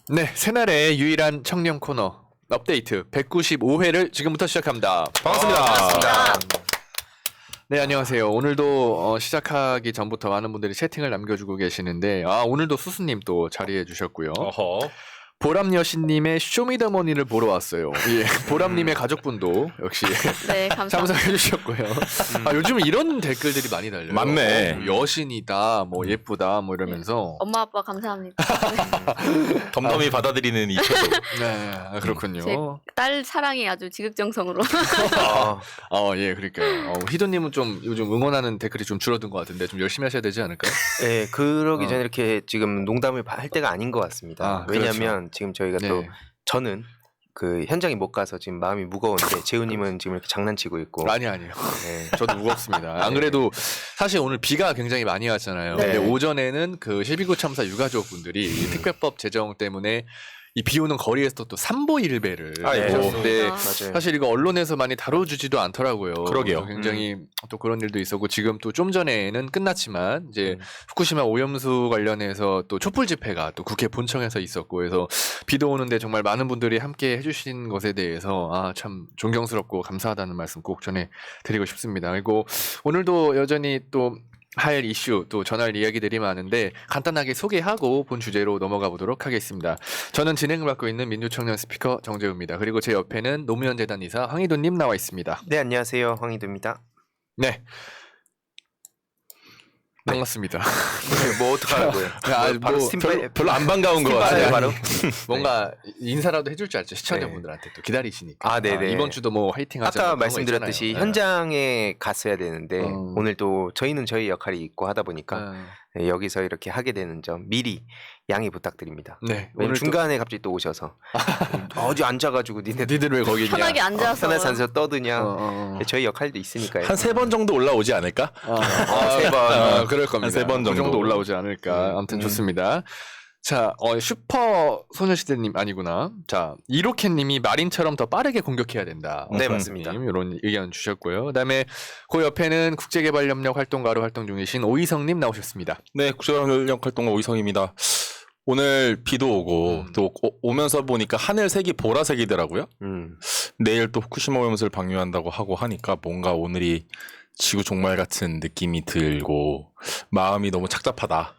네, 새날의 유일한 청년 코너 업데이트 195회를 지금부터 시작합니다. 반갑습니다. 반갑습니다. 네, 안녕하세요. 오늘도 시작하기 전부터 많은 분들이 채팅을 남겨주고 계시는데 오늘도 수수님 또 자리해 주셨고요. 어허. 보람 여신님의 쇼미더머니를 보러 왔어요. 예, 보람님의 가족분도 역시 네, 감사합니다. 참석해 주셨고요. 요즘 이런 댓글들이 많이 달려요. 맞네. 여신이다, 뭐 예쁘다, 뭐 이러면서. 엄마 아빠 감사합니다. 덤덤히 받아들이는 이 태도. 네, 그렇군요. 제 딸 사랑이 아주 지극정성으로. 예, 그러니까요. 희도님은 좀 요즘 응원하는 댓글이 좀 줄어든 것 같은데 좀 열심히 하셔야 되지 않을까요? 네, 그러기 전에 이렇게 지금 농담을 할 때가 아닌 것 같습니다. 왜냐하면 지금 저희가 또 네. 저는 그 현장에 못 가서 지금 마음이 무거운데 재우님은 지금 이렇게 장난치고 있고. 아니요. 네. 저도 무겁습니다. 안 그래도 사실 오늘 비가 굉장히 많이 왔잖아요. 네. 근데 오전에는 그 12구 참사 유가족분들이 이 특별법 제정 때문에 이 비 오는 거리에서 또 삼보일배를 아이고. 하셨는데 아. 맞아요. 사실 이거 언론에서 많이 다뤄주지도 않더라고요. 그러게요. 그래서 굉장히 또 그런 일도 있었고 지금 또 좀 전에는 끝났지만 이제 후쿠시마 오염수 관련해서 또 촛불 집회가 또 국회 본청에서 있었고 그래서 비도 오는데 정말 많은 분들이 함께 해주신 것에 대해서 참 존경스럽고 감사하다는 말씀 꼭 전해드리고 싶습니다. 그리고 오늘도 여전히 또 할 이슈 또 전할 이야기들이 많은데 간단하게 소개하고 본 주제로 넘어가 보도록 하겠습니다. 저는 진행을 맡고 있는 민주청년 스피커 정재우입니다. 그리고 제 옆에는 노무현 재단 이사 황희도님 나와 있습니다. 네, 안녕하세요. 황희도입니다. 네. 반갑습니다. 뭐 어떡하라고요? 바로 스팀 별로 안 반가운 것 스팀 같아요. 바로. 뭔가 인사라도 해줄 줄 알죠. 시청자분들한테 또 기다리시니까. 네네. 이번 주도 뭐 화이팅 하자. 아까 말씀드렸듯이 현장에 갔어야 되는데 오늘 또 저희는 저희 역할이 있고 하다 보니까 네, 여기서 이렇게 하게 되는 점 미리 양해 부탁드립니다. 네. 오늘 오늘 중간에 갑자기 또 오셔서 어디 앉아가지고 니들 왜 거기 있냐? 편하게 앉아서. 편한 산에서 떠드냐. 어. 저희 역할도 있으니까요. 한 3번 정도 올라오지 않을까? 세 번. 그럴 겁니다. 한세번 그 정도 정도. 올라오지 않을까. 아무튼 좋습니다. 자, 슈퍼 소녀시대님 아니구나. 자, 이로켓님이 마린처럼 더 빠르게 공격해야 된다. 네, 맞습니다. 이런 의견 주셨고요. 그다음에 그 옆에는 국제개발협력 활동가로 활동 중이신 오이성님 나오셨습니다. 네, 국제협력 활동가 오이성입니다. 오늘 비도 오고 또 오면서 보니까 하늘색이 보라색이더라고요. 내일 또 후쿠시마 오염수를 방류한다고 하고 하니까 뭔가 오늘이 지구 종말 같은 느낌이 들고 마음이 너무 착잡하다.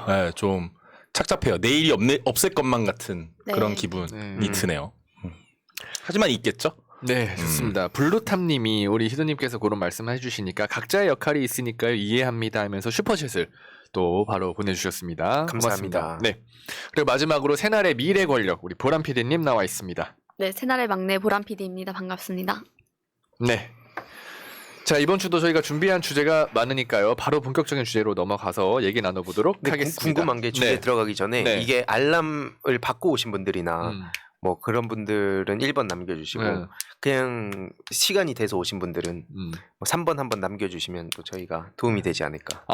네, 좀 착잡해요. 내일이 없을 것만 같은 네. 그런 기분이 드네요. 하지만 있겠죠? 네, 좋습니다. 블루탑님이 우리 희도님께서 그런 말씀을 해주시니까 각자의 역할이 있으니까요 이해합니다 하면서 슈퍼챗을 또 바로 보내주셨습니다. 감사합니다. 고맙습니다. 네. 그리고 마지막으로 새날의 미래 권력 우리 보람 PD님 나와 있습니다. 네, 새날의 막내 보람 PD입니다. 반갑습니다. 네. 자, 이번 주도 저희가 준비한 주제가 많으니까요. 바로 본격적인 주제로 넘어가서 얘기 나눠보도록 근데 하겠습니다. 궁금한 게 주제에 네. 들어가기 전에 네. 이게 알람을 받고 오신 분들이나 뭐 그런 분들은 1번 남겨주시고 네. 그냥 시간이 돼서 오신 분들은 음. 뭐 3번 한번 남겨주시면 또 저희가 도움이 되지 않을까.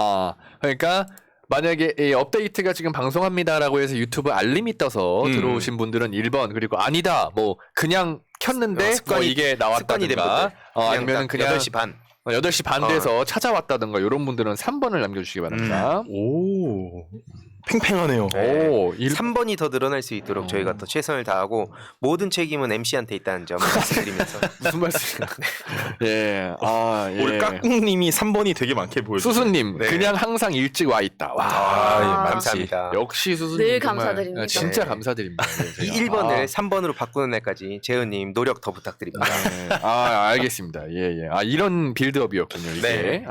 그러니까 만약에 이 업데이트가 지금 방송합니다라고 해서 유튜브 알림이 떠서 들어오신 분들은 1번 그리고 아니다 뭐 그냥 켰는데 습관이- 이게 습관이 된 나왔다든가 분들 아니면 그냥 8시 반 8시 반 돼서 찾아왔다든가 이런 분들은 3번을 남겨주시기 바랍니다. 오, 팽팽하네요. 오, 3번이 더 늘어날 수 있도록 저희가 더 최선을 다하고 모든 책임은 MC한테 있다는 점 말씀드리면서 무슨 말씀이야? 예, 예. 우리 까꿍님이 3번이 되게 많게 보여주세요. 수수님 네. 그냥 항상 일찍 와 있다. 와, 감사합니다. 역시 수수님 늘 정말 감사드립니다. 진짜 네. 감사드립니다. 이 1번을 3번으로 바꾸는 날까지 재은님 노력 더 부탁드립니다. 네. 알겠습니다. 예. 이런 빌드업이었군요, 이게. 네.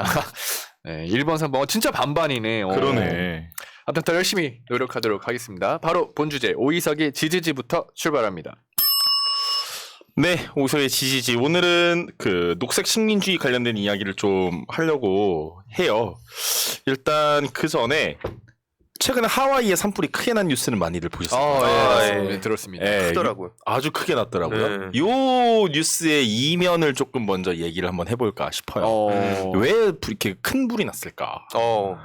네, 1번, 3번. 진짜 반반이네. 그러네. 아무튼 더 열심히 노력하도록 하겠습니다. 바로 본 주제, 오이석의 지지지부터 출발합니다. 네, 오석의 지지지. 오늘은 그 녹색 식민주의 관련된 이야기를 좀 하려고 해요. 일단 그 전에 최근에 하와이의 산불이 크게 난 뉴스는 많이들 보셨습니다. 네, 들었습니다. 예, 크더라고요. 아주 크게 났더라고요. 네. 요 뉴스의 이면을 조금 먼저 얘기를 한번 해볼까 싶어요. 왜 이렇게 큰 불이 났을까?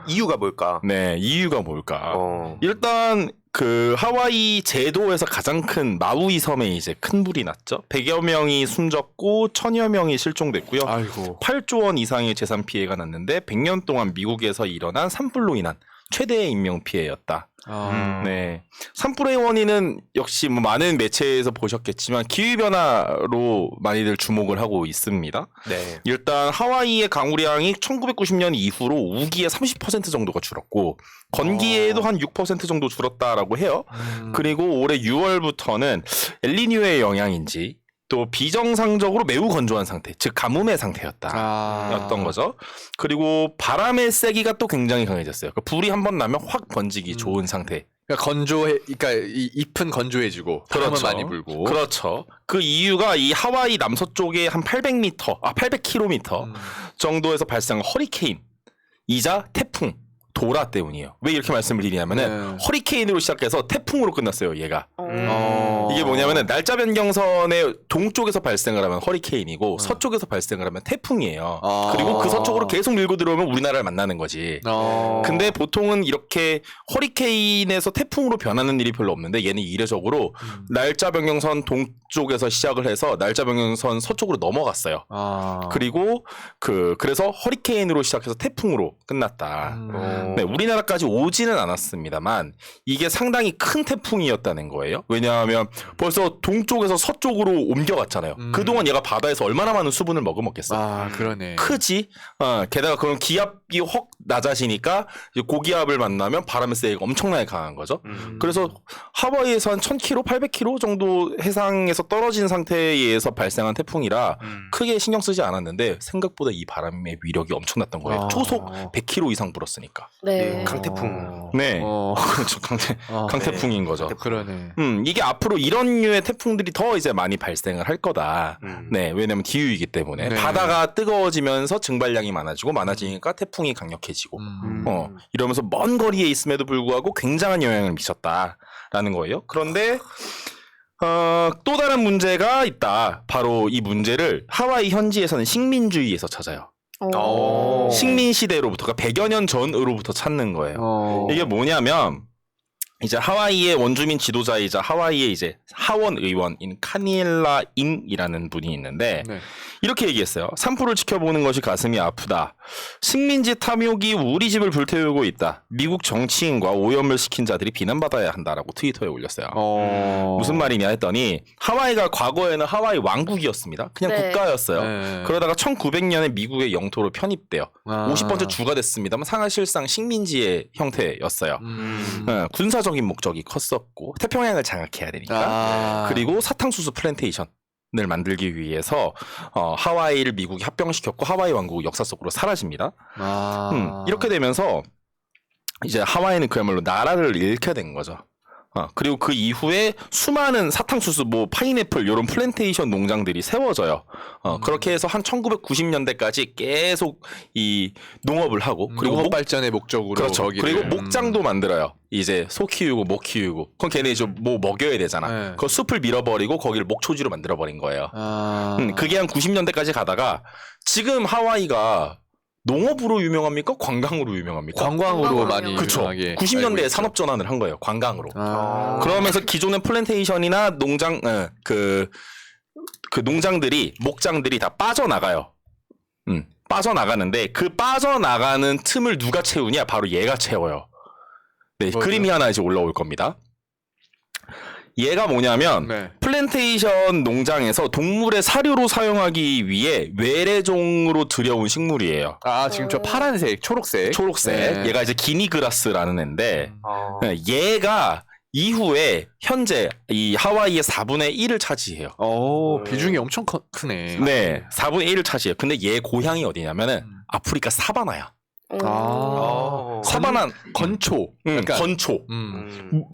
이유가 뭘까? 네, 이유가 뭘까? 어. 일단 그 하와이 제도에서 가장 큰 마우이 섬에 이제 큰 불이 났죠. 100여 명이 숨졌고 1000여 명이 실종됐고요. 아이고. 8조 원 이상의 재산 피해가 났는데 100년 동안 미국에서 일어난 산불로 인한 최대의 인명 피해였다. 아. 네. 산불의 원인은 역시 뭐 많은 매체에서 보셨겠지만 기후 변화로 많이들 주목을 하고 있습니다. 네. 일단 하와이의 강우량이 1990년 이후로 우기에 30% 정도가 줄었고 건기에도 한 6% 정도 줄었다라고 해요. 그리고 올해 6월부터는 엘니뇨의 영향인지 또 비정상적으로 매우 건조한 상태, 즉 가뭄의 상태였던 거죠. 그리고 바람의 세기가 또 굉장히 강해졌어요. 그러니까 불이 한번 나면 확 번지기 좋은 상태. 그러니까 그러니까 이 잎은 건조해지고 바람은 그렇죠. 많이 불고. 그렇죠. 그 이유가 이 하와이 남서쪽에 한 800km 정도에서 발생한 허리케인이자 태풍 도라 때문이에요. 왜 이렇게 말씀을 드리냐면은 허리케인으로 시작해서 태풍으로 끝났어요. 얘가. 이게 뭐냐면은 날짜 변경선의 동쪽에서 발생을 하면 허리케인이고 서쪽에서 발생을 하면 태풍이에요. 그리고 그 서쪽으로 계속 밀고 들어오면 우리나라를 만나는 거지. 근데 보통은 이렇게 허리케인에서 태풍으로 변하는 일이 별로 없는데 얘는 이례적으로 날짜 변경선 동쪽에서 시작을 해서 날짜 변경선 서쪽으로 넘어갔어요. 그리고 그래서 허리케인으로 시작해서 태풍으로 끝났다. 네, 우리나라까지 오지는 않았습니다만 이게 상당히 큰 태풍이었다는 거예요. 왜냐하면 벌써 동쪽에서 서쪽으로 옮겨갔잖아요. 그동안 얘가 바다에서 얼마나 많은 수분을 머금었겠어. 아, 그러네. 크지? 게다가 그런 기압이 확 낮아지니까 이제 고기압을 만나면 바람의 세기가 엄청나게 강한 거죠. 그래서 하와이에서 한 1000km, 800km 정도 해상에서 떨어진 상태에 의해서 발생한 태풍이라 크게 신경 쓰지 않았는데 생각보다 이 바람의 위력이 엄청났던 거예요. 초속 100km 이상 불었으니까. 네. 강태풍. 네. 그렇죠. 강태풍인 거죠. 그러네. 이게 앞으로 이런 류의 태풍들이 더 이제 많이 발생을 할 거다. 네. 왜냐면 기후이기 때문에. 네. 바다가 뜨거워지면서 증발량이 많아지니까 태풍이 강력해지고. 이러면서 먼 거리에 있음에도 불구하고 굉장한 영향을 미쳤다라는 거예요. 그런데, 또 다른 문제가 있다. 바로 이 문제를 하와이 현지에서는 식민주의에서 찾아요. 식민 시대로부터, 그러니까 100여 년 전으로부터 찾는 거예요. 이게 뭐냐면, 이제 하와이의 원주민 지도자이자 하와이의 이제 하원 의원인 카니엘라 인이라는 분이 있는데 네. 이렇게 얘기했어요. 산불을 지켜보는 것이 가슴이 아프다. 식민지 탐욕이 우리 집을 불태우고 있다. 미국 정치인과 오염을 시킨 자들이 비난받아야 한다라고 트위터에 올렸어요. 무슨 말이냐 했더니 하와이가 과거에는 하와이 왕국이었습니다. 그냥 네. 국가였어요. 네. 그러다가 1900년에 미국의 영토로 편입돼요. 50번째 주가 됐습니다만 사실상 식민지의 형태였어요. 군사적인 목적이 컸었고 태평양을 장악해야 되니까. 그리고 사탕수수 플랜테이션을 만들기 위해서 하와이를 미국이 합병시켰고 하와이 왕국이 역사 속으로 사라집니다. 이렇게 되면서 이제 하와이는 그야말로 나라를 잃게 된 거죠. 그리고 그 이후에 수많은 사탕수수, 뭐 파인애플 이런 플랜테이션 농장들이 세워져요. 그렇게 해서 한 1990년대까지 계속 이 농업을 하고 그리고 농업 발전의 목적으로 그렇죠. 거기를. 그리고 목장도 만들어요. 이제 소 키우고 목 키우고. 그럼 걔네 이제 뭐 먹여야 되잖아. 네. 그 숲을 밀어버리고 거기를 목초지로 만들어버린 거예요. 그게 한 90년대까지 가다가 지금 하와이가 농업으로 유명합니까? 관광으로 유명합니까? 관광으로 많이 그렇죠. 유명하게 90년대에 알고 산업 전환을 한 거예요. 관광으로. 있죠. 그러면서 기존의 플랜테이션이나 농장 그 농장들이 목장들이 다 빠져나가요. 빠져나가는데 그 빠져나가는 틈을 누가 채우냐? 바로 얘가 채워요. 네, 뭐죠? 그림이 하나 이제 올라올 겁니다. 얘가 뭐냐면 네. 플랜테이션 농장에서 동물의 사료로 사용하기 위해 외래종으로 들여온 식물이에요. 지금 저 파란색, 초록색. 초록색. 네. 얘가 이제 기니그라스라는 애인데 얘가 이후에 현재 이 하와이의 4분의 1을 차지해요. 비중이 엄청 크네. 네, 4분의 1을 차지해요. 근데 얘 고향이 어디냐면은 아프리카 사바나야. 사바나 건초. 그러니까 건초.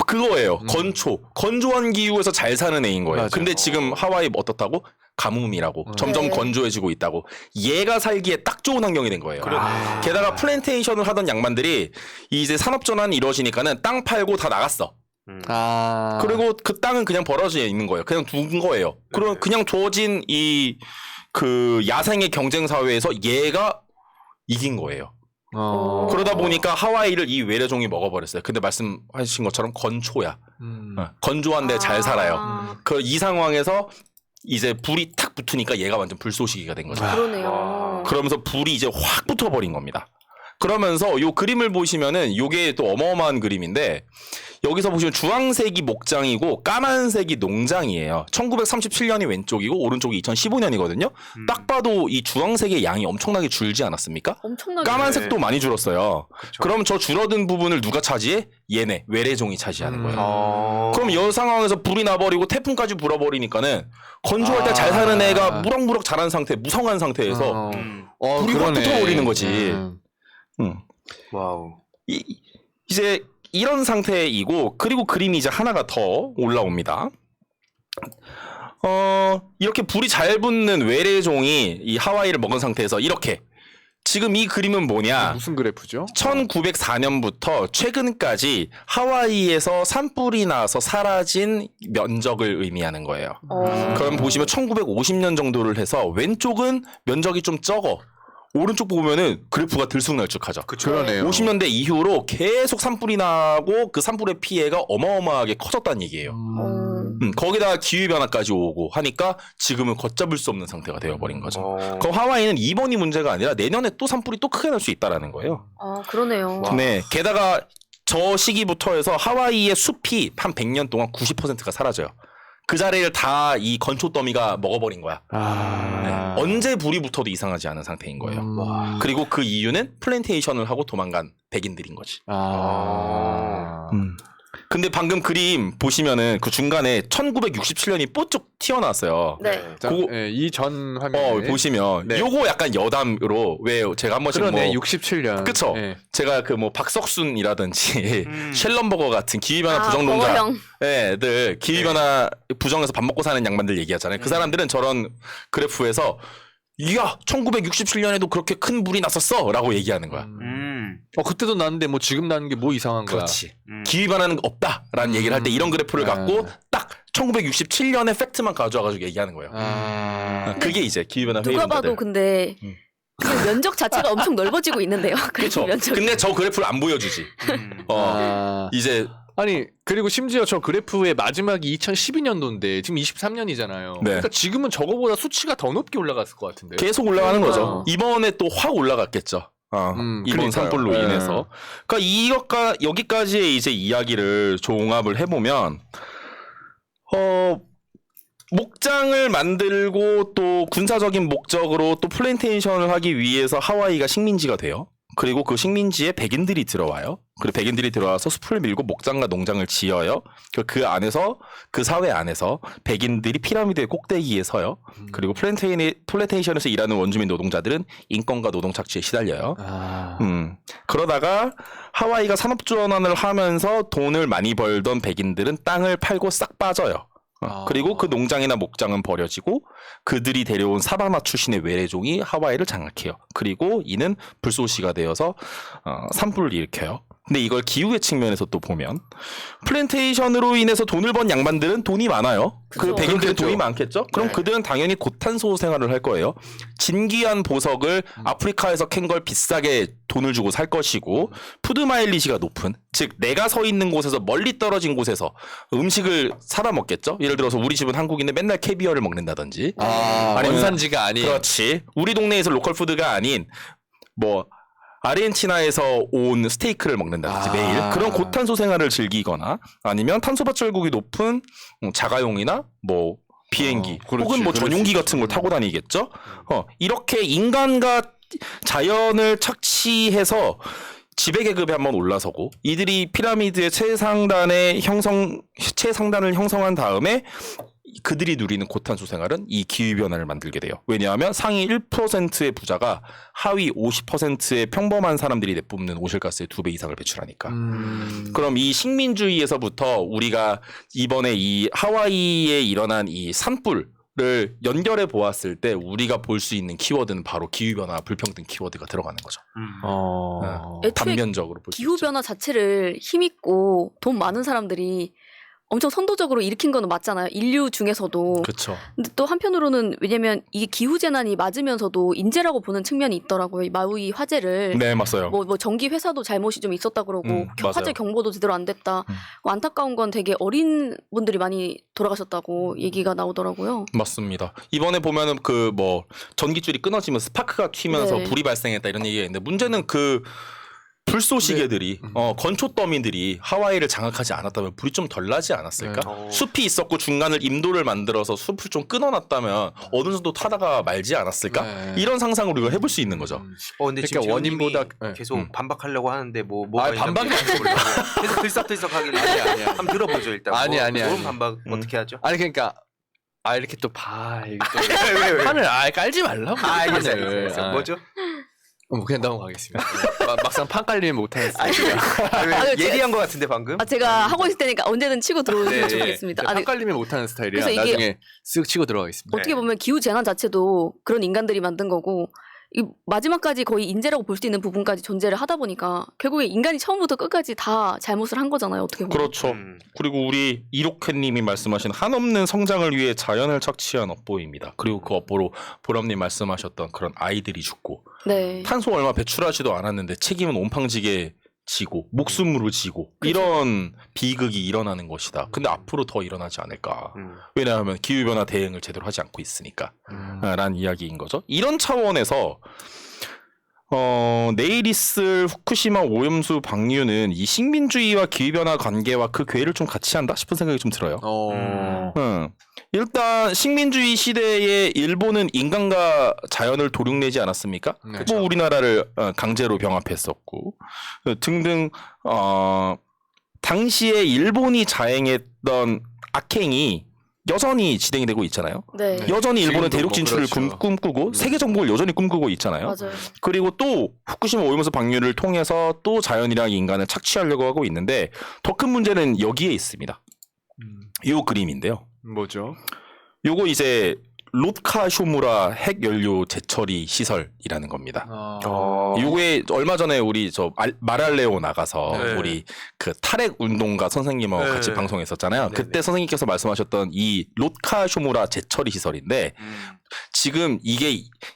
그거예요. 건초. 건조한 기후에서 잘 사는 애인 거예요. 맞아요. 근데 지금 하와이 어떻다고? 가뭄이라고. 점점 네. 건조해지고 있다고. 얘가 살기에 딱 좋은 환경이 된 거예요. 게다가 플랜테이션을 하던 양반들이 이제 산업전환이 이루어지니까는 땅 팔고 다 나갔어. 그리고 그 땅은 그냥 벌어져 있는 거예요. 그냥 둔 거예요. 그럼 그냥 주어진 이 그 야생의 경쟁 사회에서 얘가 이긴 거예요. 그러다 보니까 하와이를 이 외래종이 먹어버렸어요. 근데 말씀하신 것처럼 건초야. 건조한데 잘 살아요. 이 상황에서 이제 불이 탁 붙으니까 얘가 완전 불쏘시개가 된 거죠. 그러네요. 그러면서 불이 이제 확 붙어버린 겁니다. 그러면서 요 그림을 보시면은 요게 또 어마어마한 그림인데 여기서 보시면 주황색이 목장이고 까만색이 농장이에요. 1937년이 왼쪽이고 오른쪽이 2015년이거든요. 딱 봐도 이 주황색의 양이 엄청나게 줄지 않았습니까? 엄청나게. 까만색도 많이 줄었어요. 그쵸. 그럼 저 줄어든 부분을 누가 차지해? 얘네 외래종이 차지하는 거예요. 어. 그럼 이 상황에서 불이 나버리고 태풍까지 불어버리니까니까는 건조할 때 잘 사는 애가 무럭무럭 자란 상태, 무성한 상태에서 불이 확 붙어버리는 거지. 와우. 이제 이런 상태이고 그리고 그림이 이제 하나가 더 올라옵니다. 이렇게 불이 잘 붙는 외래종이 이 하와이를 먹은 상태에서 이렇게 지금 이 그림은 뭐냐? 무슨 그래프죠? 1904년부터 최근까지 하와이에서 산불이 나서 사라진 면적을 의미하는 거예요. 그럼 보시면 1950년 정도를 해서 왼쪽은 면적이 좀 적어. 오른쪽 보면은 그래프가 들쑥날쭉하죠. 그러네요. 50년대 이후로 계속 산불이 나고 그 산불의 피해가 어마어마하게 커졌다는 얘기예요. 거기다가 기후변화까지 오고 하니까 지금은 걷잡을 수 없는 상태가 되어버린 거죠. 그럼 하와이는 이번이 문제가 아니라 내년에 또 산불이 또 크게 날 수 있다라는 거예요. 그러네요. 네, 게다가 저 시기부터 해서 하와이의 숲이 한 100년 동안 90%가 사라져요. 그 자리를 다 이 건초 더미가 먹어버린 거야. 네. 언제 불이 붙어도 이상하지 않은 상태인 거예요. 그리고 그 이유는 플랜테이션을 하고 도망간 백인들인 거지. 근데 방금 그림 보시면은 그 중간에 1967년이 뽀쭉 튀어나왔어요. 네. 이전 화면 보시면 네. 요거 약간 여담으로 왜 제가 한 번씩 그러네. 뭐 67년. 그쵸? 네. 제가 그 뭐 박석순이라든지 셸럼버거 같은 기후변화 아, 부정론자 버거형. 애들 기후변화 부정해서 밥 먹고 사는 양반들 얘기하잖아요. 그 사람들은 저런 그래프에서 이야 1967년에도 그렇게 큰 불이 났었어 라고 얘기하는 거야. 그때도 났는데 뭐 지금 나는 게 뭐 이상한 거야. 그렇지. 기후변화는 없다라는 얘기를 할 때 이런 그래프를 갖고 딱 1967년의 팩트만 가져와가지고 얘기하는 거예요. 그게 이제 기후변화 누가 회의론자들. 봐도 근데 그 면적 자체가 엄청 넓어지고 있는데요. 그렇죠. 면적이. 근데 저 그래프를 안 보여주지. 이제 아니 그리고 심지어 저 그래프의 마지막이 2012년도인데 지금 23년이잖아요. 네. 그러니까 지금은 저거보다 수치가 더 높게 올라갔을 것 같은데. 계속 올라가는 거죠. 그러니까요. 이번에 또 확 올라갔겠죠. 이번 그러니까요. 산불로 네. 인해서. 그러니까 여기까지의 이제 이야기를 종합을 해보면, 목장을 만들고 또 군사적인 목적으로 또 플랜테이션을 하기 위해서 하와이가 식민지가 돼요. 그리고 그 식민지에 백인들이 들어와요. 그리고 백인들이 들어와서 숲을 밀고 목장과 농장을 지어요. 그 안에서 그 사회 안에서 백인들이 피라미드의 꼭대기에 서요. 그리고 플랜테이션에서 일하는 원주민 노동자들은 인권과 노동 착취에 시달려요. 그러다가 하와이가 산업 전환을 하면서 돈을 많이 벌던 백인들은 땅을 팔고 싹 빠져요. 그리고 그 농장이나 목장은 버려지고 그들이 데려온 사바나 출신의 외래종이 하와이를 장악해요. 그리고 이는 불쏘시가 되어서 산불을 일으켜요. 근데 이걸 기후의 측면에서 또 보면 플랜테이션으로 인해서 돈을 번 양반들은 돈이 많아요. 그 그쵸. 백인들은 그렇겠죠. 돈이 많겠죠? 그럼 네. 그들은 당연히 고탄소 생활을 할 거예요. 진귀한 보석을 아프리카에서 캔 걸 비싸게 돈을 주고 살 것이고 푸드 마일리지가 높은, 즉 내가 서 있는 곳에서 멀리 떨어진 곳에서 음식을 사다 먹겠죠? 예를 들어서 우리 집은 한국인데 맨날 캐비어를 먹는다든지 아니면 원산지가 아닌. 그렇지. 우리 동네에서 로컬 푸드가 아닌 뭐 아르헨티나에서 온 스테이크를 먹는다든지 매일 그런 고탄소 생활을 즐기거나 아니면 탄소 발출국이 높은 자가용이나 뭐 비행기 그렇지, 혹은 뭐 그럴 전용기 수 같은 걸 타고 다니겠죠. 이렇게 인간과 자연을 착취해서 지배계급에 한번 올라서고 이들이 피라미드의 최상단을 형성한 다음에 그들이 누리는 고탄소 생활은 이 기후변화를 만들게 돼요. 왜냐하면 상위 1%의 부자가 하위 50%의 평범한 사람들이 내뿜는 오실가스의 2배 이상을 배출하니까. 그럼 이 식민주의에서부터 우리가 이번에 이 하와이에 일어난 이 산불을 연결해 보았을 때 우리가 볼 수 있는 키워드는 바로 기후변화, 불평등 키워드가 들어가는 거죠. 애초에 단면적으로 볼 수 있죠. 기후변화 자체를 힘있고 돈 많은 사람들이 엄청 선도적으로 일으킨 거는 맞잖아요. 인류 중에서도. 그렇죠. 근데 또 한편으로는 왜냐면 이게 기후 재난이 맞으면서도 인재라고 보는 측면이 있더라고요. 이 마우이 화재를. 네, 맞아요. 뭐 전기 회사도 잘못이 좀 있었다 그러고 화재 맞아요. 경보도 제대로 안 됐다. 안타까운 건 되게 어린 분들이 많이 돌아가셨다고 얘기가 나오더라고요. 맞습니다. 이번에 보면은 그 뭐 전기줄이 끊어지면 스파크가 튀면서 네. 불이 발생했다 이런 얘기가 있는데 문제는 그 불쏘시개들이 건초 더미들이 하와이를 장악하지 않았다면 불이 좀 덜 나지 않았을까? 네. 숲이 있었고 중간을 임도를 만들어서 숲을 좀 끊어놨다면 어느 정도 타다가 말지 않았을까? 네. 이런 상상을 우리가 해볼 수 있는 거죠. 근데 그러니까 지금 원인보다 원인보다 계속 반박하려고 하는데 아, 반박이 모르려고 계속 들썩들썩하길래 아니야. 한번 들어보죠 일단. 아니, 아니, 좋은 아니. 반박 어떻게 하죠? 아니 그러니까 이렇게 또 봐. 이게 또 왜? 판을 깔지 말라고. 알겠어요. 판을. 알겠어요. 뭐죠? 그냥 넘어가겠습니다. 막상 판 깔리면 못하는 스타일. 왜? 예리한 것 같은데 방금? 제가 하고 있을 테니까 언제든 치고 들어오면 좋겠습니다. 판 깔리면 못하는 스타일이라 그래서 이게 나중에 쓱 치고 들어가겠습니다. 어떻게 보면 기후 재난 자체도 그런 인간들이 만든 거고 이 마지막까지 거의 인재라고 볼 수 있는 부분까지 존재를 하다 보니까 결국에 인간이 처음부터 끝까지 다 잘못을 한 거잖아요. 어떻게 보면. 그렇죠. 그리고 우리 이로켓님이 말씀하신 한없는 성장을 위해 자연을 착취한 업보입니다. 그리고 그 업보로 보람님 말씀하셨던 그런 아이들이 죽고 네. 탄소 얼마 배출하지도 않았는데 책임은 온팡지게 지고 목숨으로 지고 이런 비극이 일어나는 것이다. 근데 앞으로 더 일어나지 않을까. 왜냐하면 기후변화 대응을 제대로 하지 않고 있으니까 라는 이야기인 거죠. 이런 차원에서 내일 있을 후쿠시마 오염수 방류는 이 식민주의와 기후변화 관계와 그 궤를 좀 같이 한다 싶은 생각이 좀 들어요. 일단 식민주의 시대에 일본은 인간과 자연을 도륙내지 않았습니까? 네. 뭐 우리나라를 강제로 병합했었고 등등 당시에 일본이 자행했던 악행이 여전히 진행이 되고 있잖아요. 네. 여전히 일본은 지금도 대륙 뭐 진출을 그렇죠. 꿈꾸고 세계 정복을 여전히 꿈꾸고 있잖아요. 맞아요. 그리고 또 후쿠시마 오염수 방류를 통해서 또 자연이랑 인간을 착취하려고 하고 있는데 더 큰 문제는 여기에 있습니다. 이 그림인데요. 뭐죠? 요거 이제 롯카 쇼무라 핵 연료 재처리 시설이라는 겁니다. 요게 얼마 전에 우리 저 마랄레오 나가서 네. 우리 그 탈핵 운동가 선생님하고 네. 같이 방송했었잖아요. 네네. 그때 선생님께서 말씀하셨던 이 롯카 쇼무라 재처리 시설인데 지금 이게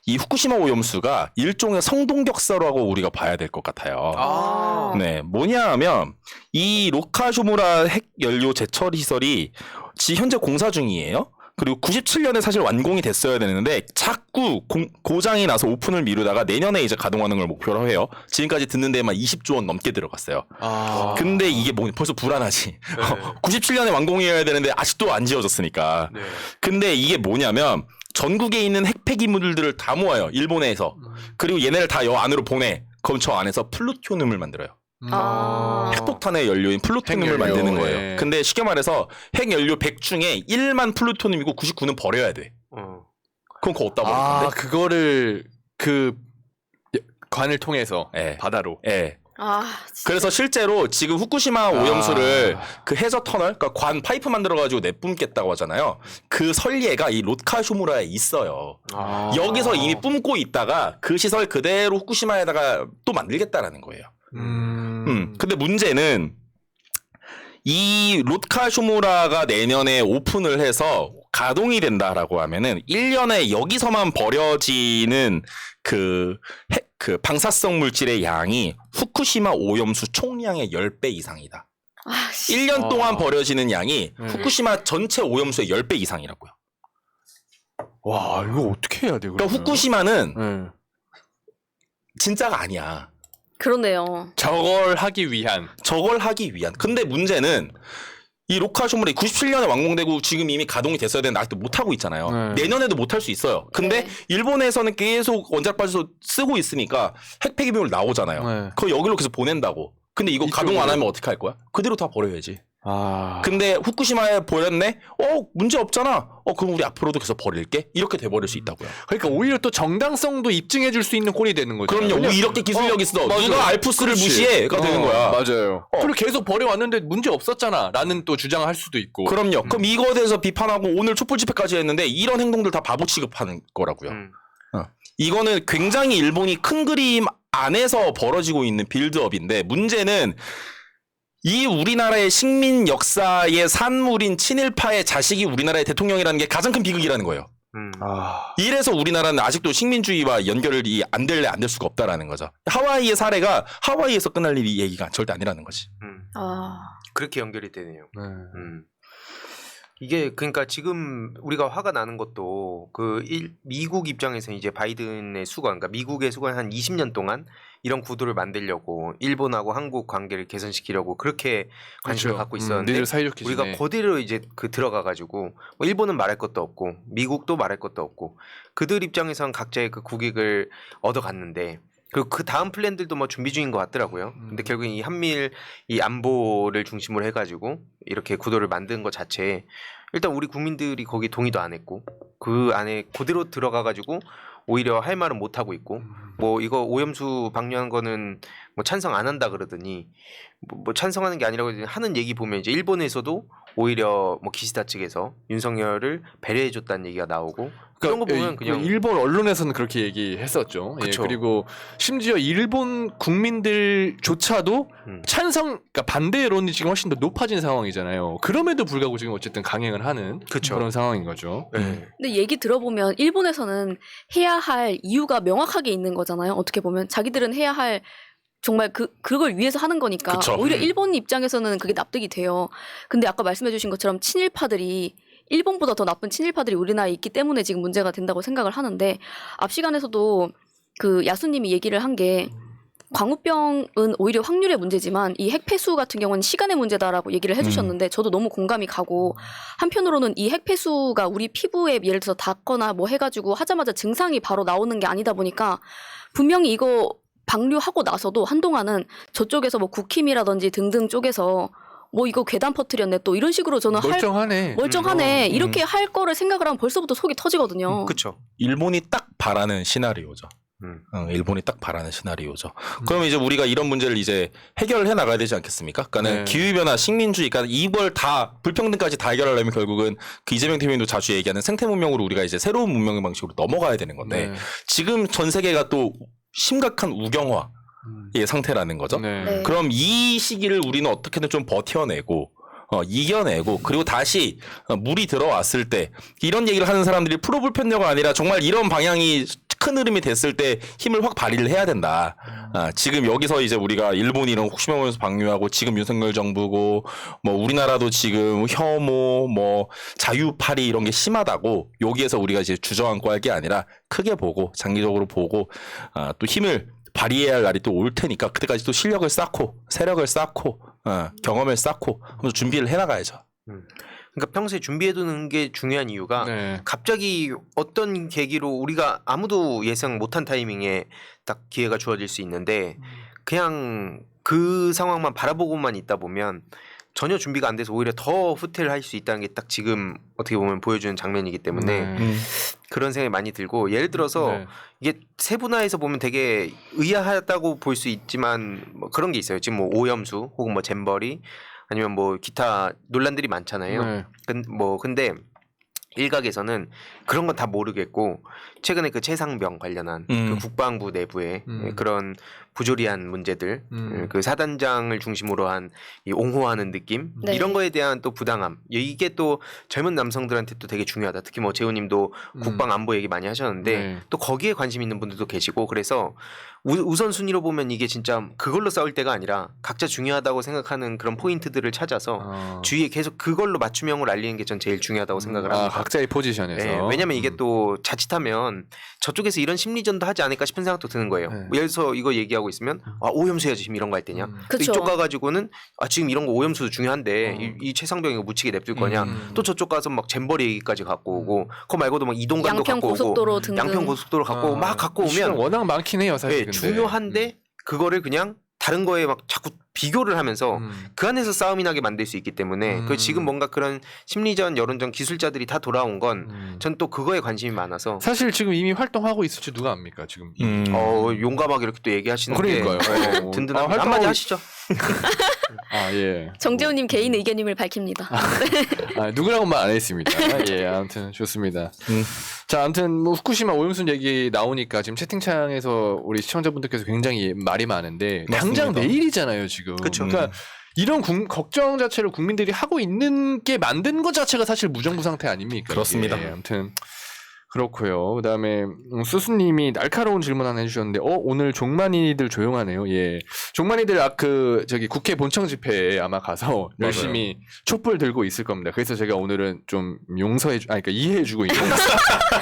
이 후쿠시마 오염수가 일종의 성동격사라고 우리가 봐야 될 것 같아요. 아. 네, 뭐냐 하면 이 롯카 쇼무라 핵 연료 재처리 시설이 현재 공사 중이에요. 그리고 97년에 사실 완공이 됐어야 되는데 자꾸 고장이 나서 오픈을 미루다가 내년에 이제 가동하는 걸 목표로 해요. 지금까지 듣는 데만 20조 원 넘게 들어갔어요. 근데 이게 벌써 불안하지. 97년에 완공해야 되는데 아직도 안 지어졌으니까. 네. 근데 이게 뭐냐면 전국에 있는 핵 폐기물들을 다 모아요. 일본에서. 그리고 얘네를 다 여 안으로 보내. 그럼 저 안에서 플루토늄을 만들어요. 핵폭탄의 연료인 플루토늄을 핵연료, 만드는 거예요. 예. 근데 쉽게 말해서 핵연료 100 중에 1만 플루토늄이고 99는 버려야 돼. 그럼 그거 어디다 버릴 건데? 그거를 그 관을 통해서 예. 바다로. 예. 진짜. 그래서 실제로 지금 후쿠시마 오염수를 그 해저 터널, 그러니까 관 파이프 만들어가지고 내뿜겠다고 하잖아요. 그 설계가 이 롯카 쇼무라에 있어요. 여기서 이미 뿜고 있다가 그 시설 그대로 후쿠시마에다가 또 만들겠다라는 거예요. 근데 문제는 이 롯카 쇼무라가 내년에 오픈을 해서 가동이 된다라고 하면은 1년에 여기서만 버려지는 그 방사성 물질의 양이 후쿠시마 오염수 총량의 10배 이상이다. 1년 동안 버려지는 양이 후쿠시마 전체 오염수의 10배 이상이라고요. 와, 이거 어떻게 해야 돼? 그러니까 후쿠시마는 네. 진짜가 아니야. 그러네요. 저걸 하기 위한. 근데 문제는 이 롯카 쇼무라 97년에 완공되고 지금 이미 가동이 됐어야 되는데 아직도 못하고 있잖아요. 내년에도 못할 수 있어요. 근데 네. 일본에서는 계속 원자력 발전소 쓰고 있으니까 핵 폐기물 나오잖아요. 네. 그거 여기로 계속 보낸다고. 근데 이거 가동 안 이쪽으로. 하면 어떻게 할 거야? 그대로 다 버려야지. 아. 근데 후쿠시마에 버렸네? 문제 없잖아. 그럼 우리 앞으로도 계속 버릴게? 이렇게 돼버릴 수 있다고요. 그러니까 오히려 또 정당성도 입증해 줄 수 있는 꼴이 되는 거죠. 그럼요. 우리 이렇게 기술력 있어. 맞아. 누가 알프스를 그렇지. 무시해?가 되는 거야. 맞아요. 그리고 계속 버려왔는데 문제 없었잖아. 라는 또 주장을 할 수도 있고. 그럼요. 그럼 이거에 대해서 비판하고 오늘 촛불 집회까지 했는데 이런 행동들 다 바보 취급하는 거라고요. 이거는 굉장히 일본이 큰 그림 안에서 벌어지고 있는 빌드업인데 문제는 이 우리나라의 식민 역사의 산물인 친일파의 자식이 우리나라의 대통령이라는 게 가장 큰 비극이라는 거예요. 이래서 우리나라는 아직도 식민주의와 연결이 안 될 수가 없다라는 거죠. 하와이의 사례가 하와이에서 끝날 일이 얘기가 절대 아니라는 거지. 그렇게 연결이 되네요. 이게 그러니까 지금 우리가 화가 나는 것도 미국 입장에서 이제 바이든의 수건, 그러니까 미국의 수건 한 20년 동안 이런 구도를 만들려고 일본하고 한국 관계를 개선시키려고 그렇게 관심을 갖고 있었는데 니들 사이좋게 우리가 지내. 그대로 이제 들어가가지고 뭐 일본은 말할 것도 없고 미국도 말할 것도 없고 그들 입장에선 각자의 그 국익을 얻어갔는데 그 다음 플랜들도 뭐 준비 중인 것 같더라고요. 근데 결국 이 한미일 이 안보를 중심으로 해가지고 이렇게 구도를 만든 것 자체에 일단 우리 국민들이 거기 동의도 안 했고 그 안에 그대로 들어가가지고 오히려 할 말은 못 하고 있고 뭐 이거 오염수 방류한 거는 뭐 찬성 안 한다 그러더니 뭐 찬성하는 게 아니라고 하는 얘기 보면 이제 일본에서도 오히려 뭐 기시다 측에서 윤석열을 배려해줬다는 얘기가 나오고 그런 거 보면 그냥 일본 언론에서는 그렇게 얘기했었죠. 예, 그쵸. 그리고 심지어 일본 국민들조차도 그러니까 반대 여론이 지금 훨씬 더 높아진 상황이잖아요. 그럼에도 불구하고 지금 어쨌든 강행을 하는 그쵸. 그런 상황인 거죠. 네. 근데 얘기 들어보면 일본에서는 해야 할 이유가 명확하게 있는 거잖아요. 어떻게 보면 자기들은 해야 할 정말 그걸 위해서 하는 거니까 그쵸. 오히려 일본 입장에서는 그게 납득이 돼요. 근데 아까 말씀해주신 것처럼 친일파들이 일본보다 더 나쁜 친일파들이 우리나라에 있기 때문에 지금 문제가 된다고 생각을 하는데 앞 시간에서도 그 야수님이 얘기를 한 게 광우병은 오히려 확률의 문제지만 이 핵폐수 같은 경우는 시간의 문제다라고 얘기를 해주셨는데 저도 너무 공감이 가고 한편으로는 이 핵폐수가 우리 피부에 예를 들어서 닿거나 뭐 해가지고 하자마자 증상이 바로 나오는 게 아니다 보니까 분명히 이거 방류하고 나서도 한동안은 저쪽에서 뭐 국힘이라든지 등등 쪽에서 뭐 이거 괴담 퍼뜨렸네 또 이런 식으로 저는 멀쩡하네 이렇게 할 거를 생각을 하면 벌써부터 속이 터지거든요. 그렇죠. 일본이 딱 바라는 시나리오죠. 일본이 딱 바라는 시나리오죠. 그럼 이제 우리가 이런 문제를 이제 해결을 해 나가야 되지 않겠습니까? 그러니까는 기후변화, 식민주의, 그러니까 이걸 다 불평등까지 다 해결하려면 결국은 그 이재명 대표님도 자주 얘기하는 생태 문명으로 우리가 이제 새로운 문명의 방식으로 넘어가야 되는 건데 지금 전 세계가 또 심각한 우경화의 상태라는 거죠. 네. 그럼 이 시기를 우리는 어떻게든 좀 버텨내고 이겨내고 그리고 다시 물이 들어왔을 때 이런 얘기를 하는 사람들이 프로불편녀가 아니라 정말 이런 방향이 큰 흐름이 됐을 때 힘을 확 발휘를 해야 된다. 지금 여기서 이제 우리가 일본이 이런 후쿠시마 오염수 방류하고 지금 윤석열 정부고 뭐 우리나라도 지금 혐오 뭐 자유파리 이런 게 심하다고 여기에서 우리가 이제 주저앉고 할 게 아니라 크게 보고 장기적으로 보고 또 힘을 발휘해야 할 날이 또 올 테니까 그때까지 또 실력을 쌓고 세력을 쌓고 경험을 쌓고 하면서 준비를 해나가야죠. 그러니까 평소에 준비해두는 게 중요한 이유가 갑자기 어떤 계기로 우리가 아무도 예상 못한 타이밍에 딱 기회가 주어질 수 있는데 그냥 그 상황만 바라보고만 있다 보면 전혀 준비가 안 돼서 오히려 더 후퇴를 할 수 있다는 게 딱 지금 어떻게 보면 보여주는 장면이기 때문에 그런 생각이 많이 들고 예를 들어서 이게 세분화해서 보면 되게 의아하다고 볼 수 있지만 뭐 그런 게 있어요. 지금 뭐 오염수 혹은 뭐 잼버리 아니면 뭐 기타 논란들이 많잖아요. 근데 일각에서는 그런 건 다 모르겠고 최근에 그 최상병 관련한 그 국방부 내부의 그런 부조리한 문제들 그 사단장을 중심으로 한 이 옹호하는 느낌 이런 거에 대한 또 부당함 이게 또 젊은 남성들한테 또 되게 중요하다. 특히 뭐 재우님도 국방 안보 얘기 많이 하셨는데 또 거기에 관심 있는 분들도 계시고 그래서 우선순위로 보면 이게 진짜 그걸로 싸울 때가 아니라 각자 중요하다고 생각하는 그런 포인트들을 찾아서 주위에 계속 그걸로 맞춤형으로 알리는 게 전 제일 중요하다고 생각을 합니다. 각자의 포지션에서. 네, 왜냐면 이게 또 자칫하면 저쪽에서 이런 심리전도 하지 않을까 싶은 생각도 드는 거예요. 예를 들어서 이거 얘기하고 있으면 오염수 해야지 지금 이런 거 할 때냐. 또 이쪽 가가지고는 지금 이런 거 오염수도 중요한데 이 최상병 이거 묻히게 냅둘 거냐. 또 저쪽 가서 막 잼버리 얘기까지 갖고 오고 그거 말고도 막 이동간도 갖고 오고 양평 고속도로 갖고 오고 막 갖고 오면 워낙 많긴 해요 사실. 근데. 중요한데 그거를 그냥 다른 거에 막 자꾸 비교를 하면서 그 안에서 싸움이 나게 만들 수 있기 때문에 그 지금 뭔가 그런 심리전, 여론전 기술자들이 다 돌아온 건 전 또 그거에 관심이 많아서 사실 지금 이미 활동하고 있을지 누가 압니까 지금? 용감하게 이렇게 또 얘기하시는 그러니까요. 게 든든한 한마디 하시죠. 예. 정재훈님 개인 의견임을 밝힙니다. 누구라고 말 안 했습니다. 예, 아무튼 좋습니다. 자, 아무튼 뭐 후쿠시마 오염수 얘기 나오니까 지금 채팅창에서 우리 시청자분들께서 굉장히 말이 많은데 맞습니다. 당장 내일이잖아요 지금. 그쵸. 그러니까 이런 걱정 자체를 국민들이 하고 있는 게 만든 것 자체가 사실 무정부 상태 아닙니까? 그렇습니다. 예, 아무튼 그렇고요. 그다음에 수수님이 날카로운 질문 하나 해주셨는데, 오늘 종만이들 조용하네요. 예, 종만이들 저기 국회 본청 집회에 아마 가서 열심히 촛불 들고 있을 겁니다. 그래서 제가 오늘은 좀 그러니까 이해해주고 있는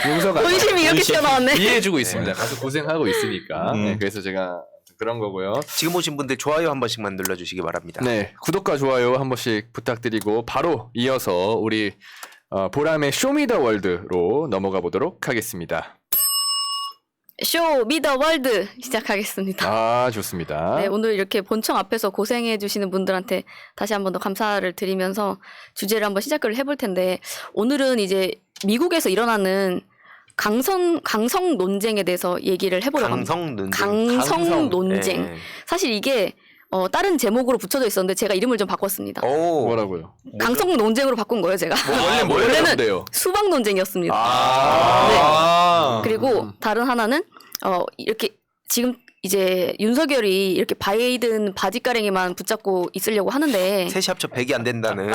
용서가 본심이 이렇게 튀어나왔네. 이해해주고 있습니다. 가서 고생하고 있으니까. 네, 그래서 제가 그런 거고요. 지금 오신 분들 좋아요 한 번씩만 눌러주시기 바랍니다. 네, 구독과 좋아요 한 번씩 부탁드리고 바로 이어서 우리 보람의 쇼미더월드로 넘어가 보도록 하겠습니다. 쇼 미더 월드 시작하겠습니다. 아, 좋습니다. 네, 오늘 이렇게 본청 앞에서 고생해 주시는 분들한테 다시 한 번 더 감사를 드리면서 주제를 한번 시작을 해볼 텐데, 오늘은 이제 미국에서 일어나는 강성 논쟁에 대해서 얘기를 해보려고 합니다. 강성 논쟁. 네. 사실 이게 다른 제목으로 붙여져 있었는데 제가 이름을 좀 바꿨습니다. 오. 뭐라고요? 강성 논쟁으로 바꾼 거예요, 제가. 원래는 뭔데요? 수박 논쟁이었습니다. 아. 네. 그리고 다른 하나는 이렇게 지금 이제 윤석열이 이렇게 바이든 바지가랭이만 붙잡고 있으려고 하는데, 셋이 합쳐 100이 안 된다는. 네,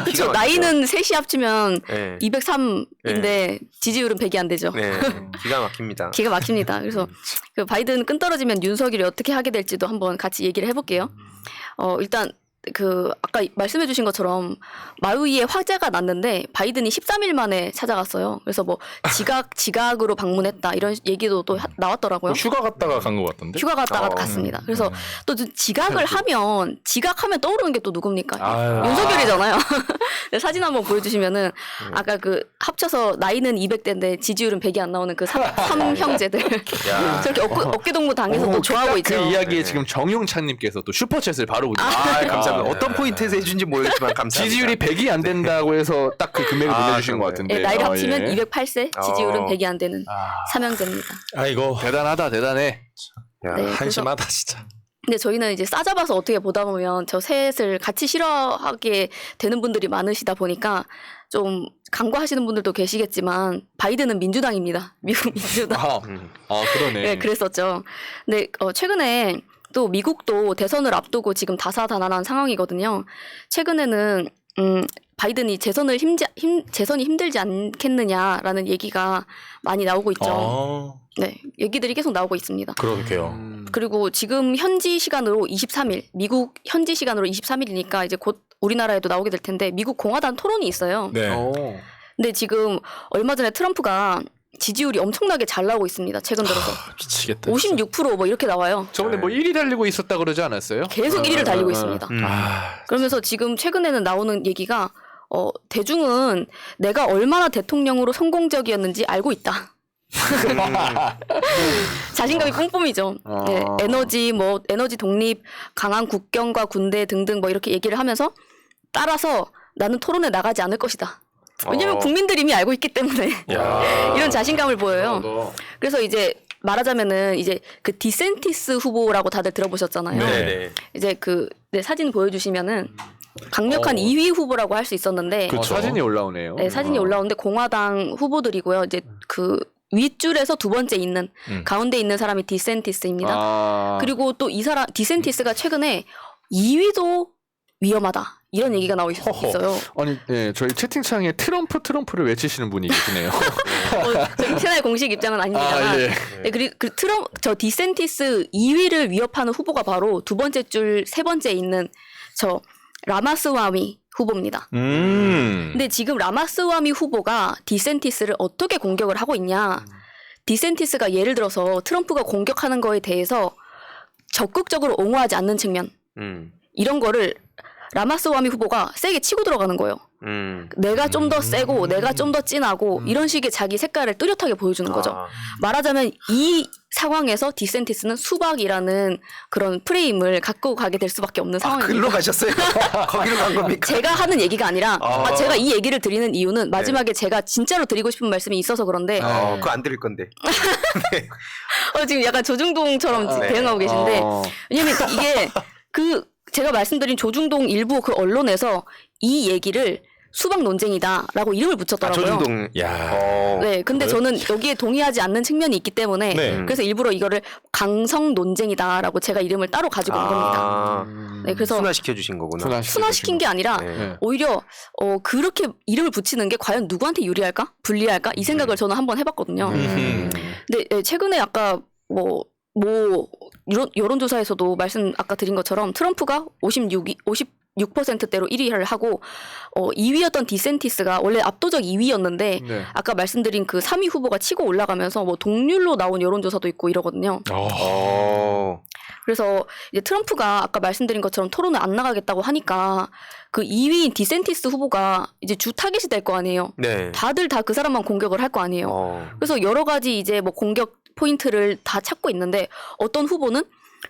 그렇죠. 기가 막히죠. 나이는 셋이 합치면 네. 203인데 지지율은 100이 안 되죠. 네, 기가 막힙니다. 기가 막힙니다. 그래서 그 바이든 끈 떨어지면 윤석열이 어떻게 하게 될지도 한번 같이 얘기를 해볼게요. 일단 아까 말씀해주신 것처럼 마우이에 화재가 났는데 바이든이 13일 만에 찾아갔어요. 그래서 뭐 지각으로 방문했다 이런 얘기도 또 나왔더라고요. 휴가 갔다가 간 것 같던데. 휴가 갔다가 갔습니다. 그래서 또 지각하면 떠오르는 게 또 누굽니까? 윤석열이잖아요. 사진 한번 보여주시면은 아까 합쳐서 나이는 200대인데 지지율은 100이 안 나오는 그 3형제들 저렇게 어깨 동무 당해서 또 좋아하고 있죠. 그 이야기에 지금 정용찬님께서 또 슈퍼챗을 바로 감사합니다. 어떤 포인트에서 해준지 모르겠지만 감사합니다. 지지율이 100이 안 된다고 해서 딱 그 금액을 보내주신 것 같은데. 네, 나이를 합치면 예. 208세, 지지율은 100이 안 되는 삼형제입니다. 아이고 대단해. 야, 네, 한심하다 진짜. 근데 저희는 이제 싸잡아서 어떻게 보다 보면 저 셋을 같이 싫어하게 되는 분들이 많으시다 보니까 좀 간과하시는 분들도 계시겠지만 바이든은 민주당입니다. 미국 민주당. 그러네. 네, 그랬었죠. 근데 최근에 또 미국도 대선을 앞두고 지금 다사다난한 상황이거든요. 최근에는 바이든이 재선이 힘들지 않겠느냐라는 얘기가 많이 나오고 있죠. 네, 얘기들이 계속 나오고 있습니다. 그러게요. 그리고 지금 현지 시간으로 23일, 미국 현지 시간으로 23일이니까 이제 곧 우리나라에도 나오게 될 텐데 미국 공화당 토론이 있어요. 네. 근데 지금 얼마 전에 트럼프가 지지율이 엄청나게 잘 나오고 있습니다. 최근 들어서. 미치겠다. 56% 뭐 이렇게 나와요. 저번에 뭐 1위 달리고 있었다 그러지 않았어요? 계속 1위를 달리고 있습니다. 그러면서 지금 최근에는 나오는 얘기가 대중은 내가 얼마나 대통령으로 성공적이었는지 알고 있다. 자신감이 뿜뿜이죠. 네, 에너지 독립, 강한 국경과 군대 등등 뭐 이렇게 얘기를 하면서 따라서 나는 토론에 나가지 않을 것이다. 왜냐면 국민들이 이미 알고 있기 때문에 이런 자신감을 보여요. 그래서 이제 말하자면은 이제 그 디센티스 후보라고 다들 들어보셨잖아요. 네네. 이제 사진 보여주시면은 강력한 2위 후보라고 할 수 있었는데 사진이 올라오네요. 네, 사진이 올라오는데 공화당 후보들이고요. 이제 윗줄에서 두 번째 있는 가운데 있는 사람이 디센티스입니다. 그리고 또 이 사람 디센티스가 최근에 2위도 위험하다. 이런 얘기가 나오고 있어요. 아니, 네, 저희 채팅창에 트럼프를 외치시는 분이 계시네요. 저희 채널 공식 입장은 아닙니다만, 예. 네, 저 디센티스 2위를 위협하는 후보가 바로 두 번째 줄 세 번째에 있는 저 라마스와미 후보입니다. 근데 지금 라마스와미 후보가 디센티스를 어떻게 공격을 하고 있냐? 디센티스가 예를 들어서 트럼프가 공격하는 거에 대해서 적극적으로 옹호하지 않는 측면, 이런 거를 라마스와미 후보가 세게 치고 들어가는 거예요. 내가 좀 더 세고 내가 좀 더 진하고 이런 식의 자기 색깔을 뚜렷하게 보여주는 거죠. 말하자면 이 상황에서 디센티스는 수박이라는 그런 프레임을 갖고 가게 될 수밖에 없는 상황입니다. 글로 가셨어요? 거기로 간 겁니까? 제가 하는 얘기가 아니라 제가 이 얘기를 드리는 이유는 마지막에 제가 진짜로 드리고 싶은 말씀이 있어서 그런데 그거 안 드릴 건데. 지금 약간 조중동처럼 대응하고 계신데 왜냐면 이게 제가 말씀드린 조중동 일부 그 언론에서 이 얘기를 수박 논쟁이다라고 이름을 붙였더라고요. 조중동. 야. 네, 근데 저는 여기에 동의하지 않는 측면이 있기 때문에 네. 그래서 일부러 이거를 강성 논쟁이다라고 제가 이름을 따로 가지고 온 겁니다. 네, 그래서 순화시켜 주신 거구나. 순화시킨 게 아니라 네. 오히려 그렇게 이름을 붙이는 게 과연 누구한테 유리할까? 불리할까? 이 생각을 저는 한번 해봤거든요. 근데 최근에 아까 뭐 여론조사에서도 말씀 아까 드린 것처럼 트럼프가 56%대로 1위를 하고 2위였던 디센티스가 원래 압도적 2위였는데 네. 아까 말씀드린 그 3위 후보가 치고 올라가면서 뭐 동률로 나온 여론조사도 있고 이러거든요. 그래서 이제 트럼프가 아까 말씀드린 것처럼 토론을 안 나가겠다고 하니까 그 2위인 디센티스 후보가 이제 주 타겟이 될 거 아니에요. 네. 다들 다 그 사람만 공격을 할 거 아니에요. 그래서 여러 가지 이제 뭐 공격 포인트를 다 찾고 있는데 어떤 후보는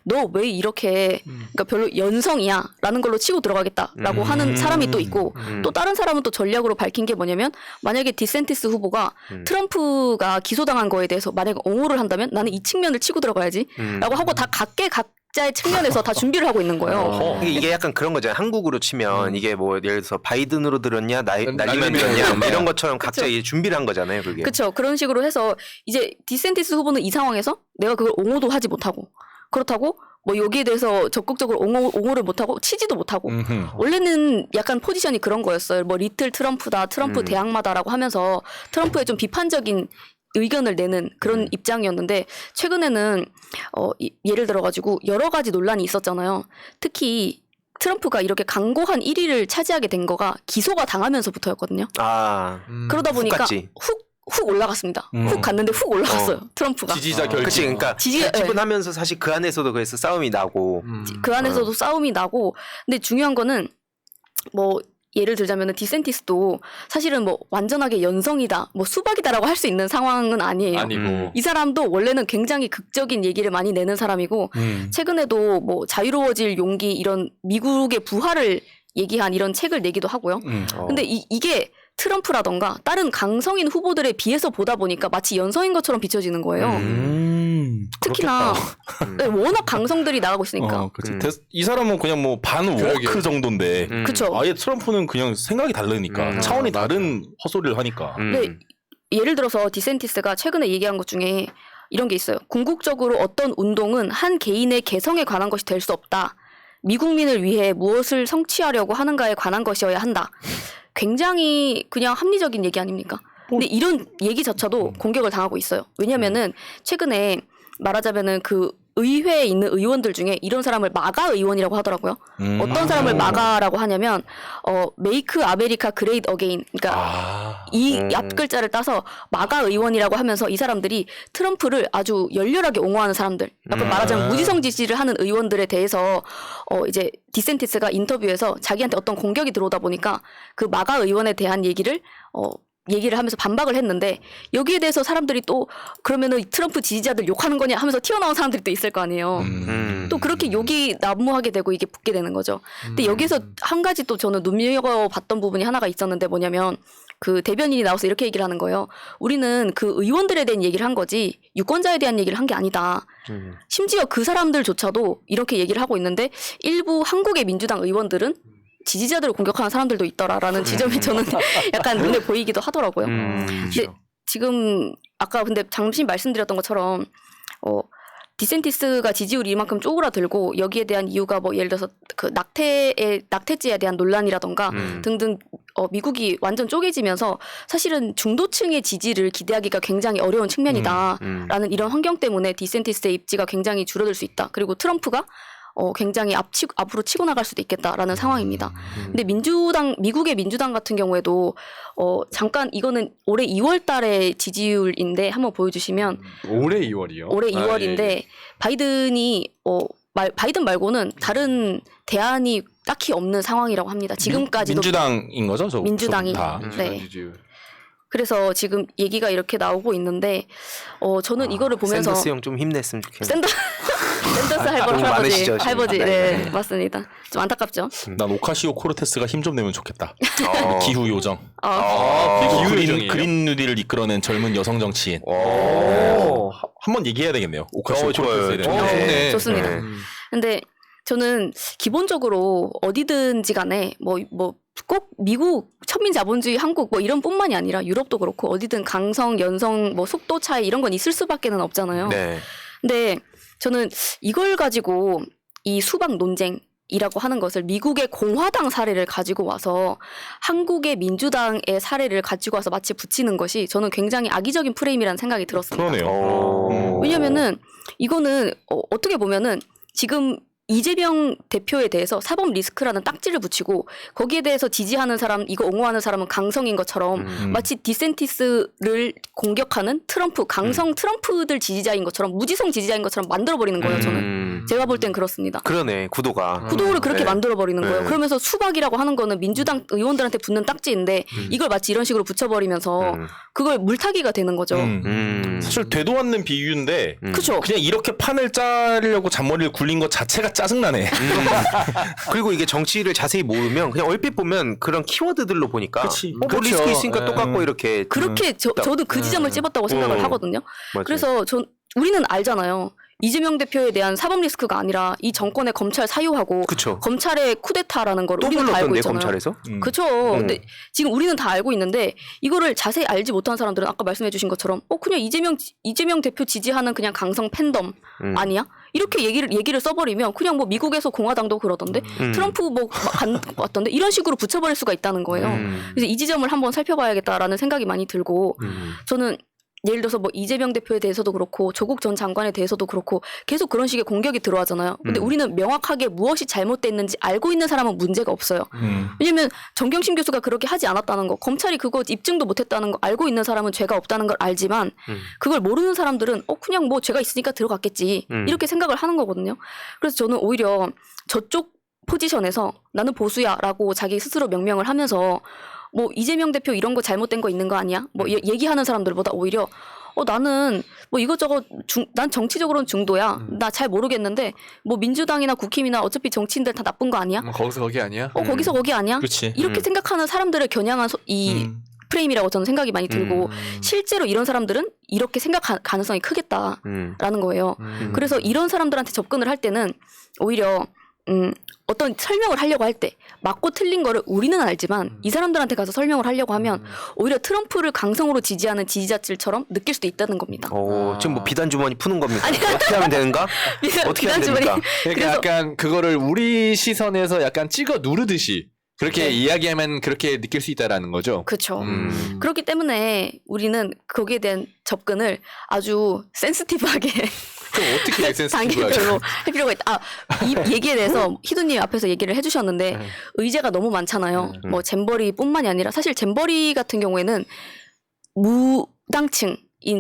너 왜 이렇게 그러니까 별로 연성이야라는 걸로 치고 들어가겠다라고 하는 사람이 또 있고 또 다른 사람은 또 전략으로 밝힌 게 뭐냐면 만약에 디센티스 후보가 트럼프가 기소당한 거에 대해서 만약에 옹호를 한다면 나는 이 측면을 치고 들어가야지라고 하고 다 각자의 측면에서 다 준비를 하고 있는 거예요. 이게 약간 그런 거잖아요. 한국으로 치면 이게 뭐 예를 들어서 바이든으로 들었냐 날리면 들었냐 뭐 이런 것처럼 각자 이제 준비를 한 거잖아요. 그게. 그렇죠. 그런 식으로 해서 이제 디센티스 후보는 이 상황에서 내가 그걸 옹호도 하지 못하고 그렇다고 뭐 여기에 대해서 적극적으로 옹호를 못하고 치지도 못하고 원래는 약간 포지션이 그런 거였어요. 뭐 리틀 트럼프다, 트럼프 대항마다라고 하면서 트럼프에 좀 비판적인 의견을 내는 그런 입장이었는데 최근에는 예를 들어가지고 여러 가지 논란이 있었잖아요. 특히 트럼프가 이렇게 강고한 1위를 차지하게 된 거가 기소가 당하면서부터였거든요. 그러다 보니까 훅 올라갔습니다. 훅 갔는데 훅 올라갔어요. 트럼프가. 지지자 결집. 그치, 그러니까 결집은 하면서 사실 그 안에서도 그래서 싸움이 나고 그 안에서도 싸움이 나고 근데 중요한 거는 뭐 예를 들자면은 디센티스도 사실은 뭐 완전하게 연성이다, 뭐 수박이다라고 할 수 있는 상황은 아니에요. 아니고 이 사람도 원래는 굉장히 극적인 얘기를 많이 내는 사람이고 최근에도 뭐 자유로워질 용기 이런 미국의 부활을 얘기한 이런 책을 내기도 하고요. 근데 이게 트럼프라던가 다른 강성인 후보들에 비해서 보다 보니까 마치 연성인 것처럼 비춰지는 거예요. 특히나 네, 워낙 강성들이 나가고 있으니까. 이 사람은 그냥 뭐 반 워크 정도인데 그쵸. 아예 트럼프는 그냥 생각이 다르니까 차원이 다른 헛소리를 하니까. 네, 예를 들어서 디센티스가 최근에 얘기한 것 중에 이런 게 있어요. 궁극적으로 어떤 운동은 한 개인의 개성에 관한 것이 될 수 없다. 미국민을 위해 무엇을 성취하려고 하는가에 관한 것이어야 한다. 굉장히 그냥 합리적인 얘기 아닙니까? 근데 이런 얘기조차도 공격을 당하고 있어요. 왜냐면은 최근에 말하자면은 그 의회에 있는 의원들 중에 이런 사람을 마가 의원이라고 하더라고요. 어떤 사람을 마가라고 하냐면 메이크 아메리카 그레이트 어게인 그러니까 이 앞글자를 따서 마가 의원이라고 하면서 이 사람들이 트럼프를 아주 열렬하게 옹호하는 사람들 약간 말하자면 무지성 지지를 하는 의원들에 대해서 이제 디센티스가 인터뷰에서 자기한테 어떤 공격이 들어오다 보니까 그 마가 의원에 대한 얘기를 하면서 반박을 했는데 여기에 대해서 사람들이 또 그러면은 트럼프 지지자들 욕하는 거냐 하면서 튀어나온 사람들이 또 있을 거 아니에요. 또 그렇게 욕이 난무하게 되고 이게 붙게 되는 거죠. 근데 여기서 한 가지 또 저는 눈여겨봤던 부분이 하나가 있었는데 뭐냐면 그 대변인이 나와서 이렇게 얘기를 하는 거예요. 우리는 그 의원들에 대한 얘기를 한 거지 유권자에 대한 얘기를 한 게 아니다. 심지어 그 사람들조차도 이렇게 얘기를 하고 있는데 일부 한국의 민주당 의원들은 지지자들을 공격하는 사람들도 있더라라는 지점이 저는 약간 눈에 보이기도 하더라고요. 근데 지금 아까 근데 잠시 말씀드렸던 것처럼 디센티스가 지지율이 이만큼 쪼그라들고 여기에 대한 이유가 뭐 예를 들어서 그 낙태죄에 대한 논란이라던가 등등 미국이 완전 쪼개지면서 사실은 중도층의 지지를 기대하기가 굉장히 어려운 측면이다라는 이런 환경 때문에 디센티스의 입지가 굉장히 줄어들 수 있다. 그리고 트럼프가 굉장히 앞으로 치고 나갈 수도 있겠다라는 상황입니다. 근데 미국의 민주당 같은 경우에도 잠깐 이거는 올해 2월 달의 지지율인데 한번 보여주시면 올해 2월이요? 올해 2월인데 바이든이 바이든 말고는 다른 대안이 딱히 없는 상황이라고 합니다. 지금까지도 민주당인 거죠? 민주당이 다. 네. 그래서 지금 얘기가 이렇게 나오고 있는데 저는 이거를 보면서 샌더스 형 좀 힘냈으면 좋겠네요. 샌더스 너무 많으시죠, 할아버지 지금. 네, 맞습니다. 좀 안타깝죠. 난 오카시오 코르테스가 힘 좀 내면 좋겠다. 기후 요정. 그린 뉴딜을 이끌어낸 젊은 여성 정치인. 한번 얘기해야 되겠네요. 오카시오 코르테스에 대해서. 좋습니다. 근데 저는 기본적으로 어디든지 간에 꼭 미국 천민 자본주의 한국 뭐 이런 뿐만이 아니라 유럽도 그렇고 어디든 강성, 연성, 뭐 속도 차이 이런 건 있을 수밖에는 없잖아요. 네. 근데 저는 이걸 가지고 이 수박 논쟁이라고 하는 것을 미국의 공화당 사례를 가지고 와서 한국의 민주당의 사례를 가지고 와서 마치 붙이는 것이 저는 굉장히 악의적인 프레임이라는 생각이 들었습니다. 그러네요. 왜냐면은 이거는 어떻게 보면은 지금 이재명 대표에 대해서 사법 리스크라는 딱지를 붙이고 거기에 대해서 지지하는 사람, 이거 옹호하는 사람은 강성인 것처럼 마치 디센티스를 공격하는 트럼프, 강성 트럼프들 지지자인 것처럼 무지성 지지자인 것처럼 만들어버리는 거예요. 저는 제가 볼 땐 그렇습니다. 그러네 구도가. 구도를 그렇게 네. 만들어버리는 거예요. 네. 그러면서 수박이라고 하는 거는 민주당 의원들한테 붙는 딱지인데 이걸 마치 이런 식으로 붙여버리면서 그걸 물타기가 되는 거죠. 사실 되도 않는 비유인데 그렇죠. 그냥 이렇게 판을 짜려고 잔머리를 굴린 것 자체가 짜증나네. 그리고 이게 정치를 자세히 모르면 그냥 얼핏 보면 그런 키워드들로 보니까 그치. 뭐 그렇죠. 리스크 있으니까 똑같고 이렇게 그렇게 저도 그 지점을 찝었다고 생각을 하거든요. 맞아요. 그래서 우리는 알잖아요. 이재명 대표에 대한 사법 리스크가 아니라 이 정권의 검찰 사유하고 그쵸. 검찰의 쿠데타라는 걸 또 우리는 다 알고 불렀던데 있잖아요. 검찰에서. 그렇죠. 근데 지금 우리는 다 알고 있는데 이거를 자세히 알지 못한 사람들은 아까 말씀해주신 것처럼 그냥 이재명 대표 지지하는 그냥 강성 팬덤 아니야? 이렇게 얘기를 써버리면 그냥 뭐 미국에서 공화당도 그러던데 트럼프 왔던데 이런 식으로 붙여버릴 수가 있다는 거예요. 그래서 이 지점을 한번 살펴봐야겠다라는 생각이 많이 들고 저는 예를 들어서 뭐 이재명 대표에 대해서도 그렇고 조국 전 장관에 대해서도 그렇고 계속 그런 식의 공격이 들어가잖아요. 근데 우리는 명확하게 무엇이 잘못됐는지 알고 있는 사람은 문제가 없어요. 왜냐면 정경심 교수가 그렇게 하지 않았다는 거, 검찰이 그거 입증도 못했다는 거 알고 있는 사람은 죄가 없다는 걸 알지만 그걸 모르는 사람들은 그냥 뭐 죄가 있으니까 들어갔겠지 이렇게 생각을 하는 거거든요. 그래서 저는 오히려 저쪽 포지션에서 나는 보수야라고 자기 스스로 명명을 하면서 뭐 이재명 대표 이런 거 잘못된 거 있는 거 아니야? 뭐 얘기하는 사람들보다 오히려 나는 뭐 이것저것 난 정치적으로는 중도야. 나 잘 모르겠는데 뭐 민주당이나 국힘이나 어차피 정치인들 다 나쁜 거 아니야? 거기서 거기 아니야? 거기서 거기 아니야? 그치. 이렇게 생각하는 사람들을 겨냥한 이 프레임이라고 저는 생각이 많이 들고 실제로 이런 사람들은 이렇게 생각할 가능성이 크겠다라는 거예요. 그래서 이런 사람들한테 접근을 할 때는 오히려 어떤 설명을 하려고 할 때 맞고 틀린 거를 우리는 알지만 이 사람들한테 가서 설명을 하려고 하면 오히려 트럼프를 강성으로 지지하는 지지자들처럼 느낄 수도 있다는 겁니다. 지금 뭐 비단 주머니 푸는 겁니까? 어떻게 하면 되는가? 어떻게 하면 비단 주머니. 됩니까? 그러니까 약간 그거를 우리 시선에서 약간 찍어 누르듯이 그렇게 이야기하면 그렇게 느낄 수 있다라는 거죠. 그렇죠. 그렇기 때문에 우리는 거기에 대한 접근을 아주 센시티브하게 그럼 어떻게 센스티브하게 단계별로 할 필요가 있다. 이 얘기에 대해서 희두님 앞에서 얘기를 해주셨는데 의제가 너무 많잖아요. 뭐 잼버리뿐만이 아니라 사실 잼버리 같은 경우에는 무당층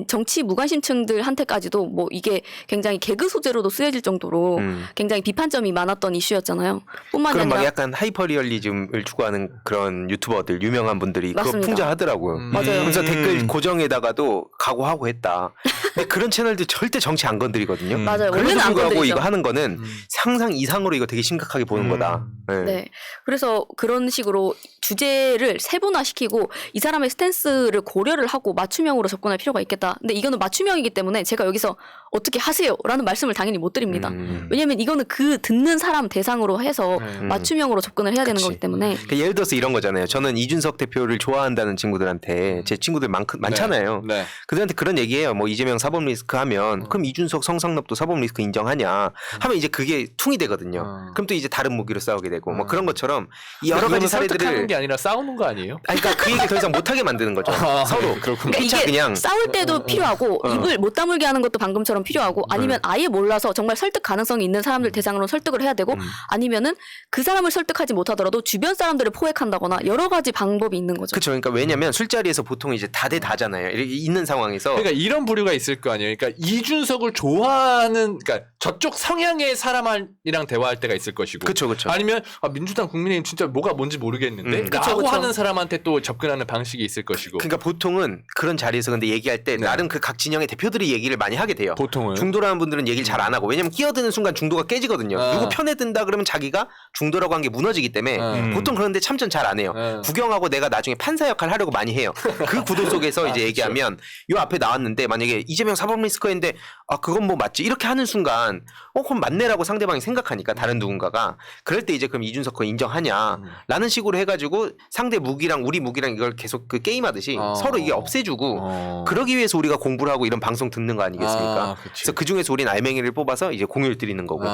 정치 무관심층들한테까지도 뭐 이게 굉장히 개그 소재로도 쓰여질 정도로 굉장히 비판점이 많았던 이슈였잖아요. 뿐만 그런 막 아니라 약간 하이퍼리얼리즘을 추구하는 그런 유튜버들 유명한 분들이 그거 맞습니다. 풍자하더라고요. 맞아요. 그래서 댓글 고정에다가도 각오하고 했다. 근데 그런 채널들 절대 정치 안 건드리거든요. 맞아요. 그래도 원래는 안 불구하고 건드리죠. 이거 하는 거는 상상 이상으로 이거 되게 심각하게 보는 거다. 네. 네. 그래서 그런 식으로 주제를 세분화시키고 이 사람의 스탠스를 고려를 하고 맞춤형으로 접근할 필요가 있겠다. 근데 이거는 맞춤형이기 때문에 제가 여기서 어떻게 하세요라는 말씀을 당연히 못 드립니다. 왜냐하면 이거는 그 듣는 사람 대상으로 해서 맞춤형으로 접근을 해야 되는 그치. 거기 때문에 그러니까 예를 들어서 이런 거잖아요. 저는 이준석 대표를 좋아한다는 친구들한테 제 친구들 많잖아요. 네. 그들한테 그런 얘기해요. 뭐 이재명 사법 리스크 하면 그럼 이준석 성상납도 사법 리스크 인정하냐 하면 이제 그게 퉁이 되거든요. 그럼 또 이제 다른 무기로 싸우게 되고 뭐 그런 것처럼 이 여러 가지 설득하는 사례들을 게 아니라 싸우는 거 아니에요? 그러니까 그 얘기 더 이상 못하게 만드는 거죠. 서로 그렇군요. 그러니까 피차 이게 그냥 싸울 때도 필요하고 입을 못 다물게 하는 것도 방금처럼 필요하고 아니면 아예 몰라서 정말 설득 가능성이 있는 사람들 대상으로 설득을 해야 되고 아니면은 그 사람을 설득하지 못하더라도 주변 사람들을 포획한다거나 여러 가지 방법이 있는 거죠. 그렇죠. 그러니까 왜냐면 술자리에서 보통 이제 다대다잖아요. 이렇게 있는 상황에서 그러니까 이런 부류가 있을 거 아니에요. 그러니까 이준석을 좋아하는 그러니까 저쪽 성향의 사람이랑 대화할 때가 있을 것이고 그렇죠. 아니면 민주당 국민의힘 진짜 뭐가 뭔지 모르겠는데 나하고 그쵸. 하는 사람한테 또 접근하는 방식이 있을 것이고. 그러니까 보통은 그런 자리에서 근데 얘기할 때 네. 나름 그 각 진영의 대표들이 얘기를 많이 하게 돼요. 보통은 중도라는 분들은 얘기를 잘 안 하고 왜냐면 끼어드는 순간 중도가 깨지거든요. 아. 누구 편에 든다 그러면 자기가 중도라고 한 게 무너지기 때문에 보통 그런데 참전 잘 안 해요. 구경하고 내가 나중에 판사 역할 하려고 많이 해요. 그 구도 속에서 이제 얘기하면 요 앞에 나왔는데 만약에 이재명 사법 리스크인데 아 그건 뭐 맞지 이렇게 하는 순간 그럼 맞네라고 상대방이 생각하니까 다른 누군가가 그럴 때 이제 그럼 이준석 거 인정하냐라는 식으로 해가지고 상대 무기랑 우리 무기랑 이걸 계속 그 게임하듯이 서로 이게 없애주고 그러기 위해서 우리가 공부를 하고 이런 방송 듣는 거 아니겠습니까? 그래서 그 중에서 우린 알맹이를 뽑아서 이제 공유를 드리는 거고.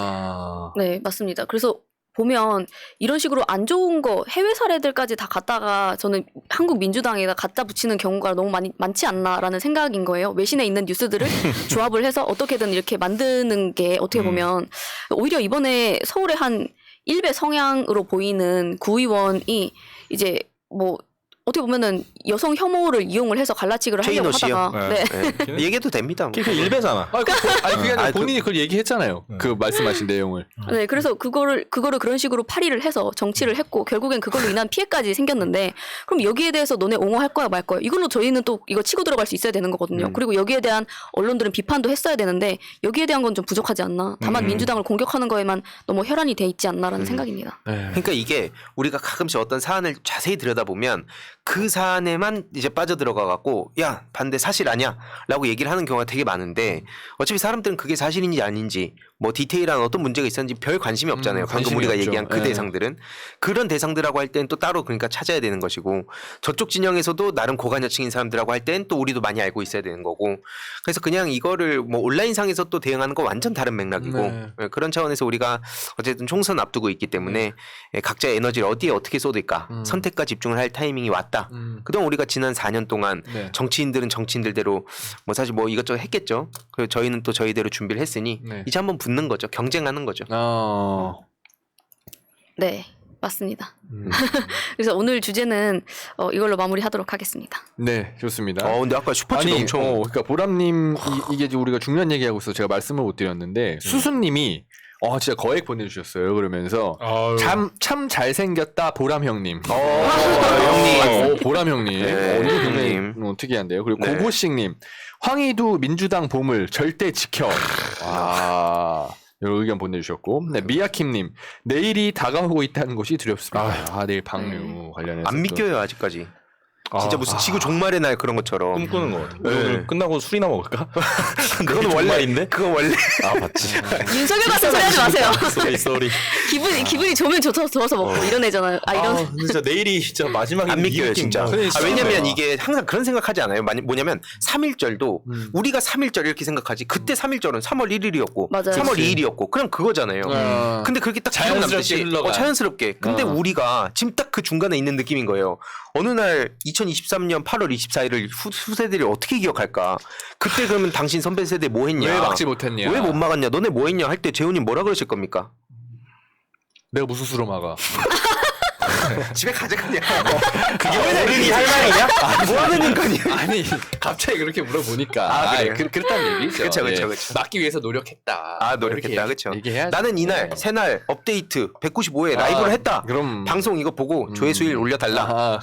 네, 맞습니다. 그래서 보면 이런 식으로 안 좋은 거 해외 사례들까지 다 갖다가 저는 한국 민주당에다 갖다 붙이는 경우가 너무 많지 않나라는 생각인 거예요. 외신에 있는 뉴스들을 조합을 해서 어떻게든 이렇게 만드는 게 어떻게 보면 오히려 이번에 서울의 한 일베 성향으로 보이는 구의원이 이제 뭐 어떻게 보면은 여성 혐오를 이용을 해서 갈라치기를 하려고 최인호 씨요? 하다가 네. 네. 얘기해도 됩니다. 뭐. 그게 일배잖아. 아니 그게 아니라 아니, 본인이 그걸 얘기했잖아요. 그 말씀하신 내용을. 네, 그래서 그거를 그런 식으로 파리를 해서 정치를 했고 결국엔 그걸로 인한 피해까지 생겼는데 그럼 여기에 대해서 너네 옹호할 거야 말 거야 이걸로 저희는 또 이거 치고 들어갈 수 있어야 되는 거거든요. 그리고 여기에 대한 언론들은 비판도 했어야 되는데 여기에 대한 건 좀 부족하지 않나. 다만 민주당을 공격하는 거에만 너무 혈안이 돼 있지 않나라는 생각입니다. 그러니까 이게 우리가 가끔씩 어떤 사안을 자세히 들여다보면 그 사안에만 이제 빠져들어가 갖고 야 반대 사실 아냐라고 얘기를 하는 경우가 되게 많은데 어차피 사람들은 그게 사실인지 아닌지 뭐 디테일한 어떤 문제가 있었는지 별 관심이 없잖아요. 방금 관심이 우리가 없죠. 얘기한 그 네. 대상들은 그런 대상들하고 할 때는 또 따로 그러니까 찾아야 되는 것이고 저쪽 진영에서도 나름 고관여층인 사람들하고 할 때는 또 우리도 많이 알고 있어야 되는 거고 그래서 그냥 이거를 뭐 온라인상에서 또 대응하는 거 완전 다른 맥락이고 네. 그런 차원에서 우리가 어쨌든 총선 앞두고 있기 때문에 각자의 에너지를 어디에 어떻게 쏟을까 선택과 집중을 할 타이밍이 왔다. 그동안 우리가 지난 4년 동안 네. 정치인들은 정치인들대로 뭐 사실 뭐 이것저것 했겠죠. 그리고 저희는 또 저희대로 준비를 했으니 네. 이제 한번 붙는 거죠. 경쟁하는 거죠. 네, 맞습니다. 그래서 오늘 주제는 이걸로 마무리하도록 하겠습니다. 네, 좋습니다. 근데 아까 슈퍼챗 엄청 그러니까 보람님 이게 이제 우리가 중요한 얘기하고 있어서 제가 말씀을 못 드렸는데 수수님이 진짜 거액 보내주셨어요. 그러면서 참 잘생겼다 보람 형님. 형님. 보람 형님. 네, 이거 굉장히 형님. 특이한데요. 그리고 네. 고고식님 황희두 민주당 보물 절대 지켜. 이런 의견 보내주셨고, 네, 미야킴님 내일이 다가오고 있다는 것이 두렵습니다. 내일 방류 관련해서 안 믿겨요 아직까지. 진짜 무슨 지구 종말의 날 그런 것처럼. 꿈꾸는 거 같아. 네. 오늘 끝나고 술이나 먹을까? 그건 원래인데. 그건 원래. 맞지. 윤석열 같은 소리 하지 마세요. 쏘리. 기분이 좋으면 좋아서 먹고 이런 애잖아요. 이런 진짜 내일이 진짜 마지막에 안 믿겨요 진짜. 왜냐면 이게 항상 그런 생각하지 않아요. 뭐냐면 3.1절도 우리가 3.1절 이렇게 생각하지. 그때 3.1절은 3월 1일이었고 맞아요. 3월 2일이었고 그냥 그거잖아요. 근데 그렇게 딱 자연스럽게 기억남듯이 흘러가. 자연스럽게. 근데 우리가 지금 딱 그 중간에 있는 느낌인 거예요. 어느 날 2023년 8월 24일을 후세들이 어떻게 기억할까? 그때 그러면 당신 선배 세대 뭐 했냐? 왜 막지 못했냐? 왜 못 막았냐? 너네 뭐 했냐? 할 때 재훈이 뭐라 그러실 겁니까? 내가 무슨 수로 막아? 집에 가자 그냥. 그게 어른이 할 말이냐? 뭐 하는 인간이야? 아니 갑자기 그렇게 물어보니까 그래요? 그랬다는 얘기죠. 그쵸. 막기 위해서 노력했다. 노력했다. 그렇죠. 얘기해야지. 나는 이날 새날 업데이트 195회 라이브를 했다. 그럼 방송 이거 보고 조회수일 올려달라.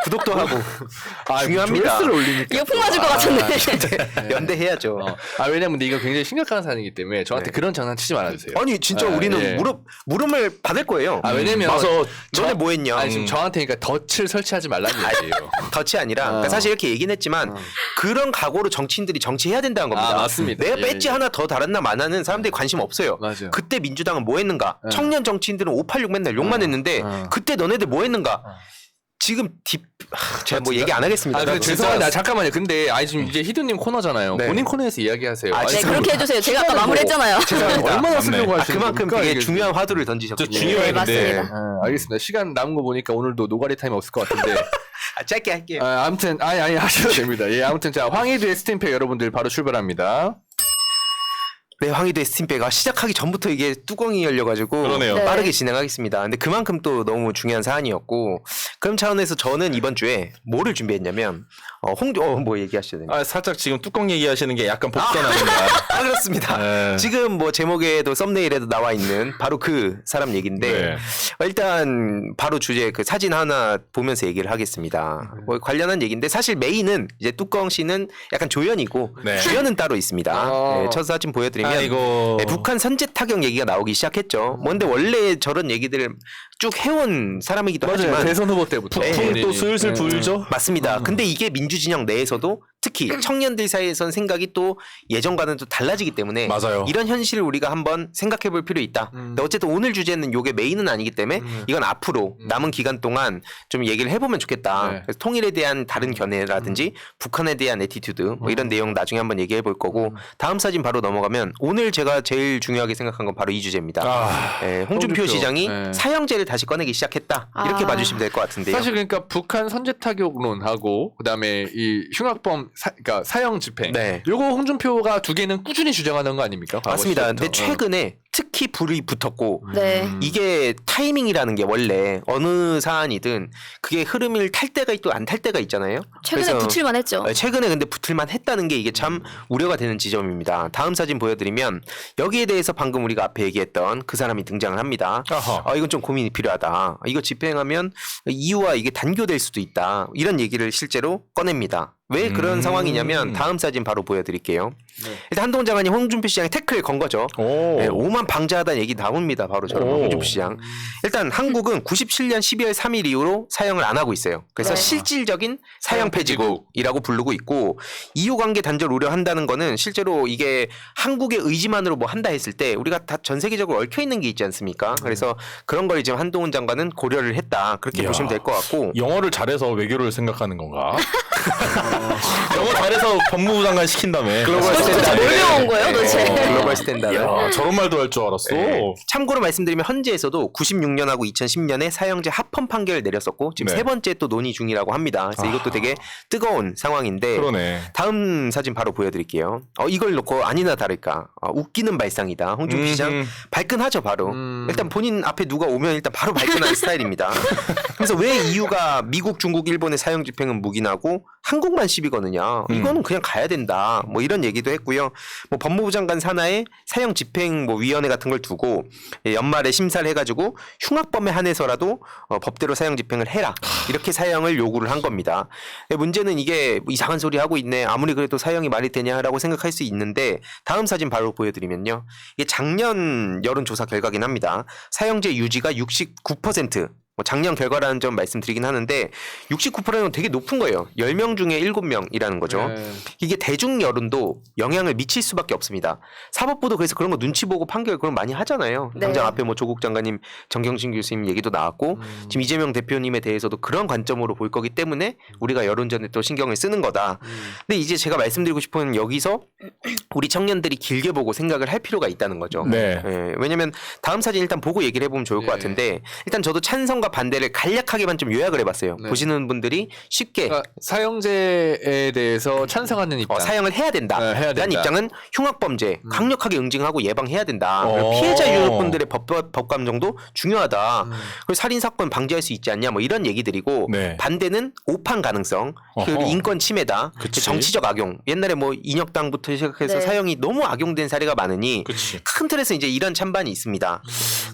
구독도 하고 중요합니다. 조회수를 올리니까. 이거 풍 맞을 것 같은데. 연대해야죠. 왜냐면 근데 이거 굉장히 심각한 사안이기 때문에 저한테 그런 장난치지 말아주세요. 아니 진짜 우리는 물음을 받을 거예요. 왜냐면 와서 너네 뭐 했냐? 아니 지금 저한테 그러니까 덫을 설치하지 말라는 얘기예요. 덫이 아니라 그러니까 사실 이렇게 얘기는 했지만 그런 각오로 정치인들이 정치해야 된다는 겁니다. 맞습니다. 내가 예, 배지 하나 더 달았나 마나는 사람들이 관심 없어요. 맞아요. 그때 민주당은 뭐 했는가? 청년 정치인들은 586 맨날 욕만 했는데 그때 너네들 뭐 했는가? 지금 제가 뭐 얘기 안 하겠습니다. 죄송합니다. 잠깐만요. 근데 지금 이제 히든님 코너잖아요. 네. 본인 코너에서 이야기하세요. 네, 그렇게 해주세요. 제가 아까 마무리했잖아요. 얼마나 쓰려고 하시는 그만큼 겁니까, 되게 이게 중요한 화두를 던지셨거든요. 중요해. 네, 맞습니다. 알겠습니다. 시간 남은 거 보니까 오늘도 노가리 타임 없을 것 같은데. 짧게 할게요. 아무튼 아니 하셔도 됩니다. 아무튼 자 황희두의 스팀팩 여러분들 바로 출발합니다. 네, 황희도 스팀백가 시작하기 전부터 이게 뚜껑이 열려가지고 그러네요. 네. 빠르게 진행하겠습니다. 근데 그만큼 또 너무 중요한 사안이었고 그런 차원에서 저는 이번 주에 뭐를 준비했냐면 뭐 얘기하셔야 됩니다. 살짝 지금 뚜껑 얘기하시는 게 약간 복선 아닌가. 그렇습니다. 네. 지금 뭐 제목에도 썸네일에도 나와 있는 바로 그 사람 얘기인데 네. 일단 바로 주제 그 사진 하나 보면서 얘기를 하겠습니다. 뭐 관련한 얘기인데 사실 메인은 이제 뚜껑 씨는 약간 조연이고 네. 주연은 따로 있습니다. 네, 첫 사진 보여드리면 아이고. 네, 북한 선제 타격 얘기가 나오기 시작했죠. 뭔데 원래 저런 얘기들을 쭉 해온 사람이기도 하지만 대선 후보 때부터 북풍이 또 슬슬 불죠. 맞습니다. 근데 이게 민주진영 내에서도 특히 청년들 사이에선 생각이 또 예전과는 또 달라지기 때문에 맞아요. 이런 현실을 우리가 한번 생각해 볼 필요 있다. 근데 어쨌든 오늘 주제는 요게 메인은 아니기 때문에 이건 앞으로 남은 기간 동안 좀 얘기를 해보면 좋겠다. 네. 그래서 통일에 대한 다른 견해라든지 북한에 대한 애티튜드 뭐 이런 내용 나중에 한번 얘기해 볼 거고 다음 사진 바로 넘어가면 오늘 제가 제일 중요하게 생각한 건 바로 이 주제입니다. 홍준표 홍준표. 시장이 네. 사형제를 다시 꺼내기 시작했다. 이렇게 아. 봐주시면 될 것 같은데요. 사실 그러니까 북한 선제 타격론하고 그다음에 이 흉악범 그러니까 사형 집행. 네. 요거 홍준표가 두 개는 꾸준히 주장하는 거 아닙니까? 과거 맞습니다. 근데 시절부터. 최근에 특히 불이 붙었고 네. 이게 타이밍이라는 게 원래 어느 사안이든 그게 흐름을 탈 때가 있고 안 탈 때가 있잖아요. 최근에 그래서 붙일만 했죠. 최근에 근데 붙을만 했다는 게 이게 참 우려가 되는 지점입니다. 다음 사진 보여드리면 여기에 대해서 방금 우리가 앞에 얘기했던 그 사람이 등장을 합니다. 아하. 이건 좀 고민이 필요하다. 이거 집행하면 이유와 이게 단교될 수도 있다. 이런 얘기를 실제로 꺼냅니다. 왜 그런 상황이냐면 다음 사진 바로 보여드릴게요. 네. 일단 한동훈 장관이 홍준표 시장에 태클을 건 거죠. 오. 네, 오만 방자하다는 얘기 나옵니다. 바로 저런 오. 홍준표 시장. 일단 한국은 97년 12월 3일 이후로 사형을 안 하고 있어요. 그래서 네. 실질적인 사형 폐지국이라고 부르고 있고 이유관계 단절 우려한다는 거는 실제로 이게 한국의 의지만으로 뭐 한다 했을 때 우리가 다 전 세계적으로 얽혀 있는 게 있지 않습니까? 그래서 그런 걸 지금 한동훈 장관은 고려를 했다. 그렇게 이야. 보시면 될 것 같고. 영어를 잘해서 외교를 생각하는 건가? 영어 잘해서 법무부 장관 시킨다며. 글로벌 도대체 스탠다드. 뭘 배워온 거예요, 도대체? 글로벌 스탠다드. 야, 저런 말도 할 줄 알았어. 네. 참고로 말씀드리면 헌재에서도 96년하고 2010년에 사형제 합헌 판결을 내렸었고 지금 네. 세 번째 또 논의 중이라고 합니다. 그래서 이것도 되게 뜨거운 상황인데 그러네. 다음 사진 바로 보여드릴게요. 이걸 놓고 아니나 다를까 웃기는 발상이다. 홍준표 시장 발끈하죠 바로. 일단 본인 앞에 누가 오면 일단 바로 발끈하는 스타일입니다. 그래서 왜 이유가 미국, 중국, 일본의 사형 집행은 묵인하고 한국만 시비 거느냐. 이거는 그냥 가야 된다. 뭐 이런 얘기도 했고요. 뭐 법무부 장관 산하에 사형 집행 뭐 위원회 같은 걸 두고 연말에 심사를 해가지고 흉악범에 한해서라도 법대로 사형 집행을 해라. 이렇게 사형을 요구를 한 겁니다. 문제는 이게 뭐 이상한 소리 하고 있네. 아무리 그래도 사형이 말이 되냐라고 생각할 수 있는데 다음 사진 바로 보여드리면요. 이게 작년 여론조사 결과긴 합니다. 사형제 유지가 69%. 뭐 작년 결과라는 점 말씀드리긴 하는데 69%는 되게 높은 거예요. 10명 중에 7명이라는 거죠. 네. 이게 대중 여론도 영향을 미칠 수밖에 없습니다. 사법부도 그래서 그런 거 눈치 보고 판결 그런 거 많이 하잖아요. 네. 당장 앞에 뭐 조국 장관님, 정경심 교수님 얘기도 나왔고 지금 이재명 대표님에 대해서도 그런 관점으로 볼 거기 때문에 우리가 여론전에 또 신경을 쓰는 거다. 근데 이제 제가 말씀드리고 싶은 여기서 우리 청년들이 길게 보고 생각을 할 필요가 있다는 거죠. 네. 왜냐면 다음 사진 일단 보고 얘기를 해보면 좋을 것 예. 같은데 일단 저도 찬성과 반대를 간략하게만 좀 요약을 해봤어요. 네. 보시는 분들이 쉽게 그러니까 사형제에 대해서 찬성하는 입장. 사형을 해야 된다. 네, 해야 라는 된다. 입장은 흉악범죄 강력하게 응징하고 예방해야 된다. 어. 피해자 유족분들의 법감정도 중요하다. 그리고 살인 사건 방지할 수 있지 않냐 뭐 이런 얘기들이고 네. 반대는 오판 가능성 그리고 어허. 인권 침해다. 그치. 정치적 악용. 옛날에 뭐 인혁당부터 시작해서 네. 사형이 너무 악용된 사례가 많으니 그치. 큰 틀에서 이제 이런 찬반이 있습니다.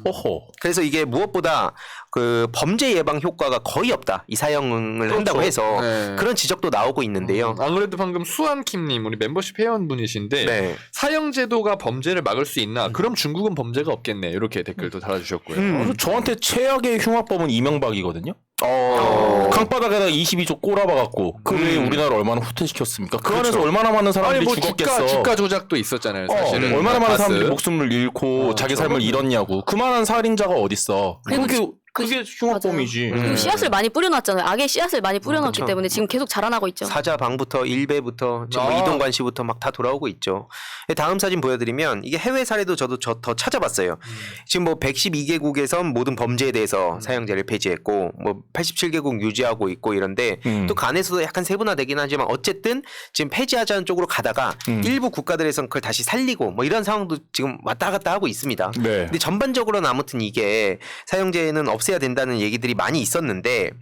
호호. 그래서 이게 무엇보다 그 범죄 예방 효과가 거의 없다. 이 사형을 그렇죠. 한다고 해서 네. 그런 지적도 나오고 있는데요. 안 그래도 방금 수한킴님 우리 멤버십 회원분이신데 네. 사형제도가 범죄를 막을 수 있나? 그럼 중국은 범죄가 없겠네. 이렇게 댓글도 달아주셨고요. 그래서 저한테 최악의 흉악범은 이명박이거든요. 어. 강바닥에다 22조 꼬라박았고 그 외에 우리나라 얼마나 후퇴시켰습니까? 그 안에서 그렇죠. 얼마나 많은 사람들이 아니 뭐 죽었겠어. 주가 조작도 있었잖아요. 사실은 얼마나 많은 바스. 사람들이 목숨을 잃고 자기 삶을 잃었냐고. 그만한 살인자가 어딨어. 그리고 그렇게 그게 흉악범이지. 그리고 씨앗을 많이 뿌려놨잖아요. 악의 씨앗을 많이 뿌려놨기 그쵸. 때문에 지금 계속 자라나고 있죠. 사자방부터 일베부터 지금 뭐 이동관 씨부터 막 다 돌아오고 있죠. 다음 사진 보여드리면 이게 해외 사례도 저도 더 찾아봤어요. 지금 뭐 112개국에서 모든 범죄에 대해서 사형제를 폐지했고 뭐 87개국 유지하고 있고 이런데 또 그 안에서도 약간 세분화되긴 하지만 어쨌든 지금 폐지하자는 쪽으로 가다가 일부 국가들에서는 그걸 다시 살리고 뭐 이런 상황도 지금 왔다 갔다 하고 있습니다. 네. 근데 전반적으로는 아무튼 이게 사형제는 없애야 된다는 얘기들이 많이 있었는데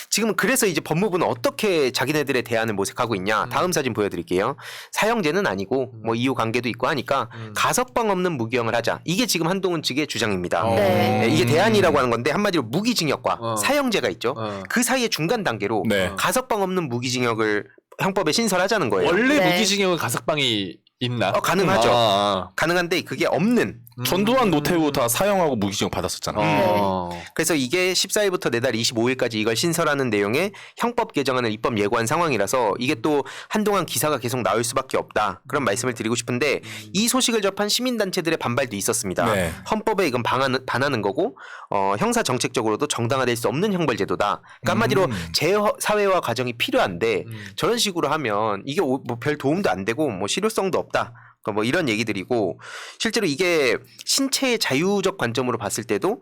지금 그래서 이제 법무부는 어떻게 자기네들의 대안을 모색하고 있냐. 다음 사진 보여드릴게요. 사형제는 아니고 뭐 이유 관계도 있고 하니까 가석방 없는 무기형을 하자. 이게 지금 한동훈 측의 주장입니다. 네. 이게 대안이라고 하는 건데 한마디로 무기징역과 사형제가 있죠. 어. 그 사이의 중간 단계로 네. 가석방 없는 무기징역을 형법에 신설하자는 거예요. 원래 네. 무기징역은 가석방이 있나? 가능하죠. 아. 가능한데 그게 없는. 전두환 노태우 다 사형하고 무기징역 받았었잖아. 어. 그래서 이게 14일부터 내달 25일까지 이걸 신설하는 내용의 형법 개정안을 입법 예고한 상황이라서 이게 또 한동안 기사가 계속 나올 수밖에 없다. 그런 말씀을 드리고 싶은데 이 소식을 접한 시민단체들의 반발도 있었습니다. 네. 헌법에 이건 반하는 거고 형사 정책적으로도 정당화될 수 없는 형벌제도다. 그러니까 한마디로 재사회화 과정이 필요한데 저런 식으로 하면 이게 뭐 별 도움도 안 되고 뭐 실효성도 없다. 그러니까 뭐 이런 얘기들이고 실제로 이게 신체의 자유적 관점으로 봤을 때도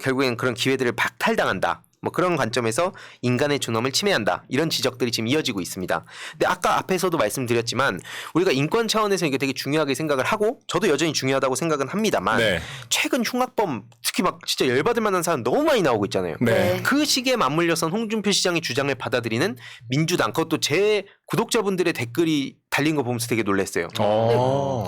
결국엔 그런 기회들을 박탈당한다. 뭐 그런 관점에서 인간의 존엄을 침해한다. 이런 지적들이 지금 이어지고 있습니다. 근데 아까 앞에서도 말씀드렸지만 우리가 인권 차원에서 이게 되게 중요하게 생각을 하고 저도 여전히 중요하다고 생각은 합니다만 네. 최근 흉악범 특히 막 진짜 열받을 만한 사람 너무 많이 나오고 있잖아요. 네. 그 시기에 맞물려선 홍준표 시장의 주장을 받아들이는 민주당 그것도 제 구독자분들의 댓글이 달린 거 보면서 되게 놀랐어요.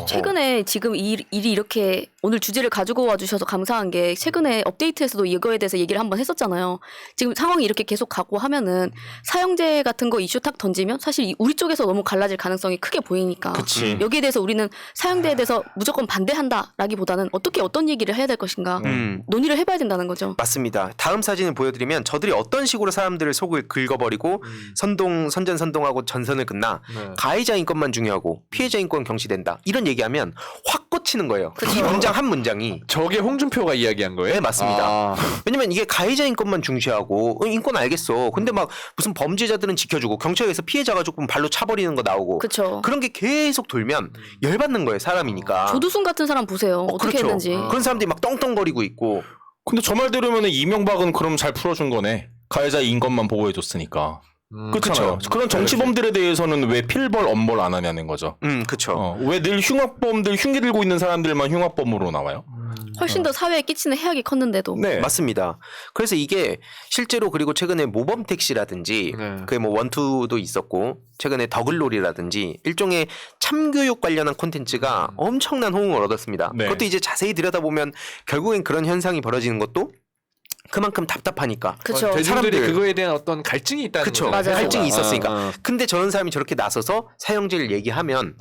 최근에 지금 일이 이렇게 오늘 주제를 가지고 와주셔서 감사한 게 최근에 업데이트에서도 이거에 대해서 얘기를 한번 했었잖아요. 지금 상황이 이렇게 계속 가고 하면은 사형제 같은 거 이슈 탁 던지면 사실 우리 쪽에서 너무 갈라질 가능성이 크게 보이니까 그치. 여기에 대해서 우리는 사형제에 대해서 무조건 반대한다라기보다는 어떤 얘기를 해야 될 것인가 논의를 해봐야 된다는 거죠. 맞습니다. 다음 사진을 보여드리면 저들이 어떤 식으로 사람들을 속을 긁어버리고 선전선동하고 전선을 긋나 네. 가해자 인권만 중요하고 피해자 인권 경시된다. 이런 얘기하면 확 꽂히는 거예요. 이 문장 한 문장이. 저게 홍준표가 이야기한 거예요? 네, 맞습니다. 아. 왜냐면 이게 가해자 인권만 중시하고 인권 알겠어. 근데 막 무슨 범죄자들은 지켜주고 경찰에서 피해자가 조금 발로 차버리는 거 나오고 그렇죠. 그런 게 계속 돌면 열받는 거예요. 사람이니까. 조두순 같은 사람 보세요. 어떻게 그렇죠. 했는지. 그런 사람들이 막 떵떵거리고 있고. 근데 저 말 들으면 이명박은 그럼 잘 풀어준 거네. 가해자 인권만 보호해줬으니까. 그렇죠. 그런 정치범들에 대해서는 왜 필벌 엄벌 안 하냐는 거죠. 그렇죠. 왜 늘 흉악범들 흉기 들고 있는 사람들만 흉악범으로 나와요? 훨씬 더 사회에 끼치는 해악이 컸는데도. 네. 맞습니다. 그래서 이게 실제로 그리고 최근에 모범 택시라든지 네. 그게 뭐 원투도 있었고 최근에 더글놀이라든지 일종의 참교육 관련한 콘텐츠가 엄청난 호응을 얻었습니다. 네. 그것도 이제 자세히 들여다보면 결국엔 그런 현상이 벌어지는 것도 그만큼 답답하니까. 그렇죠. 대중들이 사람들- 그거에 대한 어떤 갈증이 있다는 그쵸. 거죠. 맞아요. 갈증이 있었으니까. 아. 근데 저런 사람이 저렇게 나서서 사형제를 얘기하면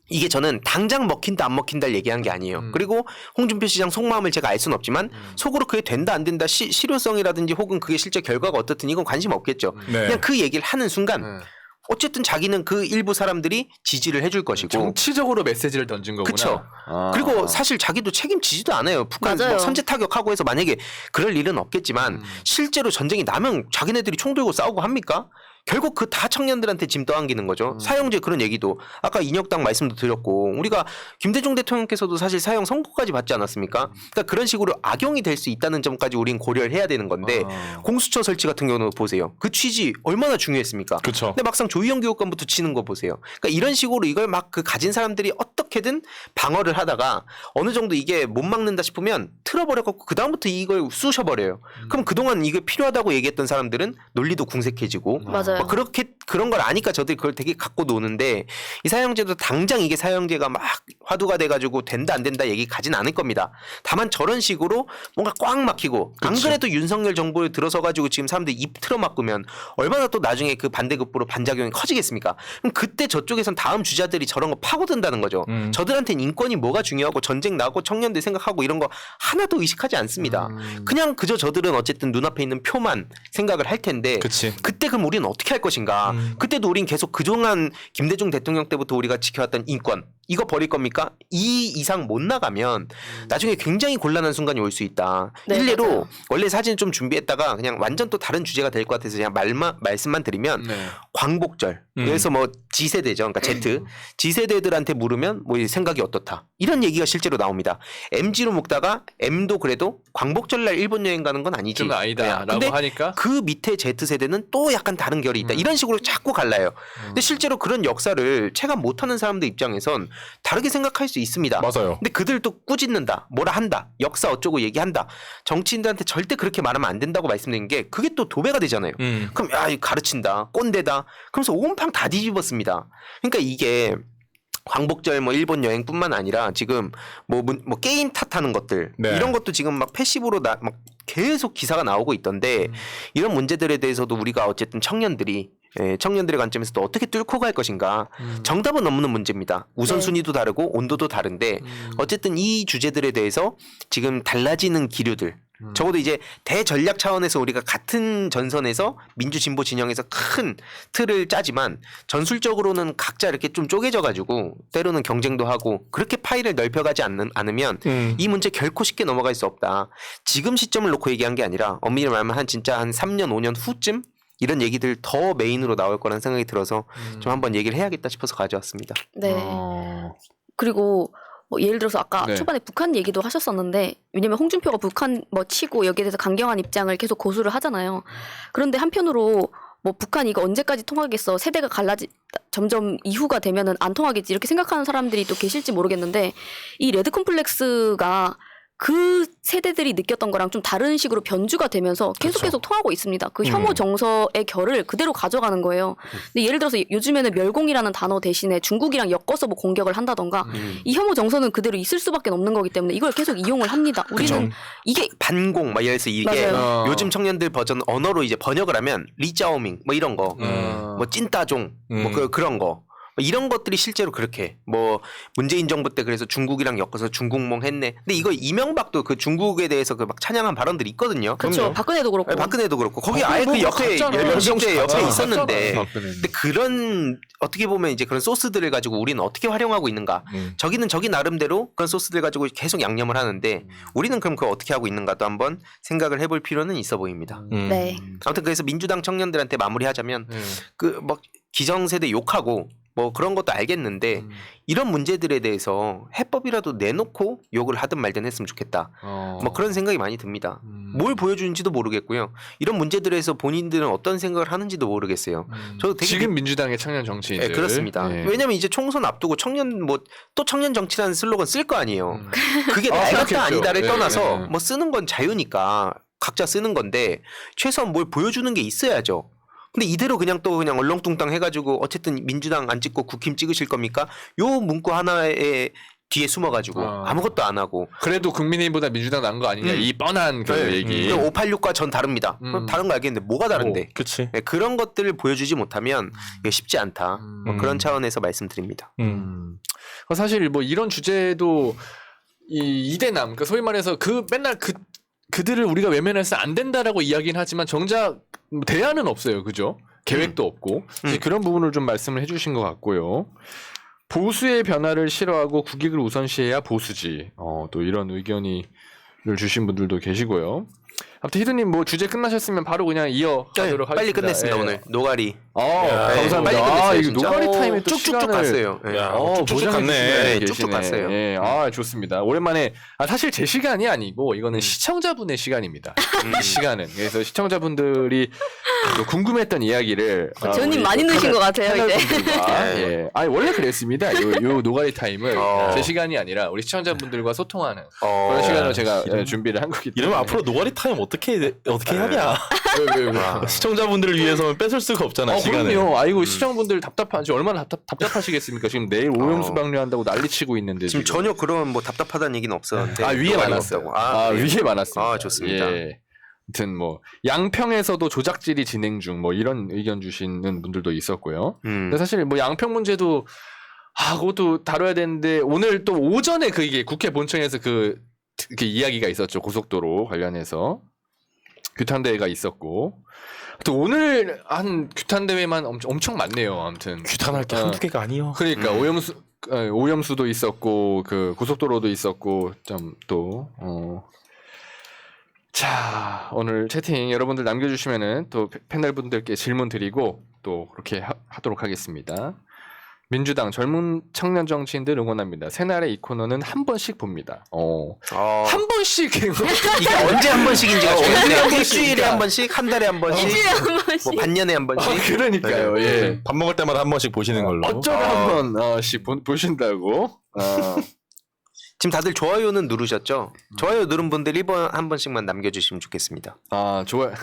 이게 저는 당장 먹힌다 안 먹힌다를 얘기한 게 아니에요. 그리고 홍준표 시장 속마음을 제가 알 수는 없지만 속으로 그게 된다 안 된다 실효성이라든지 혹은 그게 실제 결과가 어떻든 이건 관심 없겠죠. 네. 그냥 그 얘기를 하는 순간 네. 어쨌든 자기는 그 일부 사람들이 지지를 해줄 것이고 정치적으로 메시지를 던진 거구나. 그쵸. 아. 그리고 사실 자기도 책임지지도 않아요. 북한 맞아요. 뭐 선제 타격하고 해서 만약에 그럴 일은 없겠지만 실제로 전쟁이 나면 자기네들이 총 들고 싸우고 합니까? 결국 그 다 청년들한테 짐 떠안기는 거죠. 사형제 그런 얘기도 아까 인혁당 말씀도 드렸고 우리가 김대중 대통령께서도 사실 사형 선고까지 받지 않았습니까? 그러니까 그런 식으로 악용이 될 수 있다는 점까지 우린 고려를 해야 되는 건데 공수처 설치 같은 경우는 보세요. 그 취지 얼마나 중요했습니까? 그쵸. 근데 막상 조희영 교육감부터 치는 거 보세요. 그러니까 이런 식으로 이걸 막 그 가진 사람들이 어떻게든 방어를 하다가 어느 정도 이게 못 막는다 싶으면 틀어버려갖고 그 다음부터 이걸 쑤셔버려요. 그럼 그동안 이게 필요하다고 얘기했던 사람들은 논리도 궁색해지고 맞아요. 막 그렇게 그런 걸 아니까 저들이 그걸 되게 갖고 노는데 이 사형제도 당장 이게 사형제가 막 화두가 돼가지고 된다 안 된다 얘기 가진 않을 겁니다. 다만 저런 식으로 뭔가 꽉 막히고 안 그래도 윤석열 정부에 들어서가지고 지금 사람들이 입 틀어막으면 얼마나 또 나중에 그 반대급부로 반작용이 커지겠습니까? 그럼 그때 저쪽에선 다음 주자들이 저런 거 파고든다는 거죠. 저들한테는 인권이 뭐가 중요하고 전쟁 나고 청년들 생각하고 이런 거 하나도 의식하지 않습니다. 그냥 그저 저들은 어쨌든 눈앞에 있는 표만 생각을 할 텐데 그치. 그때 그럼 우리는 어떻게 어떻게 할 것인가. 그때도 우린 계속 그동안 김대중 대통령 때부터 우리가 지켜왔던 인권 이거 버릴 겁니까? 이 이상 못 나가면 나중에 굉장히 곤란한 순간이 올 수 있다. 네, 일례로 맞아요. 원래 사진을 좀 준비했다가 그냥 완전 또 다른 주제가 될 것 같아서 그냥 말씀만 드리면 네. 광복절 그래서 뭐 G세대죠. 그러니까 Z G세대들한테 물으면 뭐 생각이 어떻다. 이런 얘기가 실제로 나옵니다. MG로 묶다가 M도 그래도 광복절날 일본 여행 가는 건 아니지. 좀 아니다라고 근데 하니까 그 밑에 Z세대는 또 약간 다른 결이 있다. 이런 식으로 자꾸 갈라요. 근데 실제로 그런 역사를 체감 못하는 사람들 입장에선 다르게 생각할 수 있습니다. 맞아요. 근데 그들도 꾸짖는다. 뭐라 한다. 역사 어쩌고 얘기한다. 정치인들한테 절대 그렇게 말하면 안 된다고 말씀드린 게 그게 또 도배가 되잖아요. 그럼 야, 이거 가르친다. 꼰대다. 그러면서 온팡 다 뒤집었습니다. 그러니까 이게 광복절 뭐 일본 여행뿐만 아니라 지금 뭐 게임 탓하는 것들 네. 이런 것도 지금 막 패시브로 막 계속 기사가 나오고 있던데 이런 문제들에 대해서도 우리가 어쨌든 청년들의 관점에서 또 어떻게 뚫고 갈 것인가 정답은 없는 문제입니다. 우선순위도 다르고 온도도 다른데 어쨌든 이 주제들에 대해서 지금 달라지는 기류들 적어도 이제 대전략 차원에서 우리가 같은 전선에서 민주 진보 진영에서 큰 틀을 짜지만 전술적으로는 각자 이렇게 좀 쪼개져 가지고 때로는 경쟁도 하고 그렇게 파일을 넓혀가지 않으면 이 문제 결코 쉽게 넘어갈 수 없다. 지금 시점을 놓고 얘기한 게 아니라 엄밀히 말하면 한 진짜 한 3년 5년 후쯤 이런 얘기들 더 메인으로 나올 거라는 생각이 들어서 좀 한번 얘기를 해야겠다 싶어서 가져왔습니다. 네. 그리고 뭐 예를 들어서 아까 네. 초반에 북한 얘기도 하셨었는데 왜냐면 홍준표가 북한 뭐 치고 여기에 대해서 강경한 입장을 계속 고수를 하잖아요. 그런데 한편으로 뭐 북한 이거 언제까지 통하겠어 세대가 점점 이후가 되면은 안 통하겠지 이렇게 생각하는 사람들이 또 계실지 모르겠는데 이 레드 콤플렉스가 그 세대들이 느꼈던 거랑 좀 다른 식으로 변주가 되면서 계속 통하고 있습니다. 그 혐오 정서의 결을 그대로 가져가는 거예요. 근데 예를 들어서 요즘에는 멸공이라는 단어 대신에 중국이랑 엮어서 뭐 공격을 한다던가 이 혐오 정서는 그대로 있을 수밖에 없는 거기 때문에 이걸 계속 이용을 합니다. 우리는 이게 반공 막 이래서 이게 맞아요. 요즘 청년들 버전 언어로 이제 번역을 하면 리짜오밍 뭐 이런 거 뭐 찐따종 뭐 그런 거 이런 것들이 실제로 그렇게 뭐 문재인 정부 때 그래서 중국이랑 엮어서 중국몽 했네. 근데 이거 이명박도 그 중국에 대해서 그 막 찬양한 발언들이 있거든요. 그렇죠. 박근혜도 그렇고. 네, 박근혜도 그렇고 거기 아예 그 옆에 열병대 옆에 있었는데 근데 그런 어떻게 보면 이제 그런 소스들을 가지고 우리는 어떻게 활용하고 있는가 저기는 저기 나름대로 그런 소스들 가지고 계속 양념을 하는데 우리는 그럼 그걸 어떻게 하고 있는가도 한번 생각을 해볼 필요는 있어 보입니다. 네. 아무튼 그래서 민주당 청년들한테 마무리하자면 그 뭐 기성세대 욕하고 뭐 그런 것도 알겠는데 이런 문제들에 대해서 해법이라도 내놓고 욕을 하든 말든 했으면 좋겠다. 뭐 그런 생각이 많이 듭니다. 뭘 보여주는지도 모르겠고요. 이런 문제들에서 본인들은 어떤 생각을 하는지도 모르겠어요. 저도 되게 지금 민주당의 청년 정치인들 네, 그렇습니다. 네. 왜냐면 이제 총선 앞두고 청년 뭐 또 청년 정치라는 슬로건 쓸 거 아니에요. 그게 날 같다 생각했죠. 아니다를 네, 떠나서 네. 뭐 쓰는 건 자유니까 각자 쓰는 건데 최소한 뭘 보여주는 게 있어야죠. 근데 이대로 그냥 또 그냥 얼렁뚱땅 해가지고 어쨌든 민주당 안 찍고 국힘 찍으실 겁니까? 요 문구 하나에 뒤에 숨어가지고 아무것도 안 하고 그래도 국민의힘보다 민주당 나은 거 아니냐 이 뻔한 그 얘기. 586과 전 다릅니다. 그럼 다른 거 알겠는데 뭐가 다른데? 그치. 네, 그런 것들을 보여주지 못하면 이게 쉽지 않다. 뭐 그런 차원에서 말씀드립니다. 사실 뭐 이런 주제도 이 이대남, 그러니까 소위 말해서 그 맨날 그들을 우리가 외면해서 안 된다라고 이야기는 하지만 정작 대안은 없어요, 그죠? 계획도 없고 이제 그런 부분을 좀 말씀을 해주신 것 같고요. 보수의 변화를 싫어하고 국익을 우선시해야 보수지. 또 이런 의견을 주신 분들도 계시고요. 아무튼 히든님 뭐 주제 끝나셨으면 바로 그냥 이어가도록 하겠습니다. 빨리 끝냈습니다. 예. 오늘 노가리. 감사합니다. 빨리 끝냈어요, 이거 진짜. 노가리 타임에 또 쭉쭉쭉 시간을 갔어요. 예. 야, 쭉쭉 보장해 갔네. 주시는 분이 쭉쭉 계시네. 갔어요. 예, 좋습니다. 오랜만에 사실 제 시간이 아니고 이거는 시청자분의 시간입니다. 이 시간은 그래서 시청자분들이 또 궁금했던 이야기를 재훈님 많이 넣으신 것 같아요, 이제. 예. 원래 그랬습니다. 요 노가리 타임을 제 시간이 아니라 우리 시청자분들과 소통하는 그런 시간을 제가 준비를 한 거기 때문에. 이러면 앞으로 노가리 타임 어떻게 하냐? 왜. 시청자분들을 위해서는 뺏을 수가 없잖아 시간을. 그럼요. 아이고 시청자분들 답답하지 얼마나 답답하시겠습니까? 지금 내일 오염수 방류한다고 난리치고 있는데 지금 전혀 그런 뭐 답답하다는 얘기는 없었는데 위에 노가리가 많았어요. 없다고. 네. 위에 많았습니다. 좋습니다. 예. 아무튼 뭐 양평에서도 조작질이 진행 중 뭐 이런 의견 주시는 분들도 있었고요. 근데 사실 뭐 양평 문제도 그것도 다뤄야 되는데 오늘 또 오전에 이게 국회 본청에서 그 이야기가 있었죠. 고속도로 관련해서 규탄대회가 있었고 또 오늘 한 규탄 대회만 엄청 많네요. 아무튼 규탄할 게 한두 개가 아니요. 그러니까 오염수도 있었고 그 고속도로도 있었고 좀 또 자, 오늘 채팅 여러분들 남겨주시면은 또 패널 분들께 질문 드리고 또 그렇게 하도록 하겠습니다. 민주당 젊은 청년 정치인들 응원합니다. 새날의 이 코너는 한 번씩 봅니다. 한 번씩 이게 언제 한 번씩인지가 중요해요. 일주일에 한 번씩, 한 달에 한 번씩, 일주일에 한 번씩. 뭐 반년에 한 번씩. 그러니까요. 예. 밥 먹을 때마다 한 번씩 보시는 걸로. 어쩌다 한 번씩 보신다고. 지금 다들 좋아요는 누르셨죠? 좋아요 누른 분들 1번 한 번씩만 남겨주시면 좋겠습니다. 좋아요.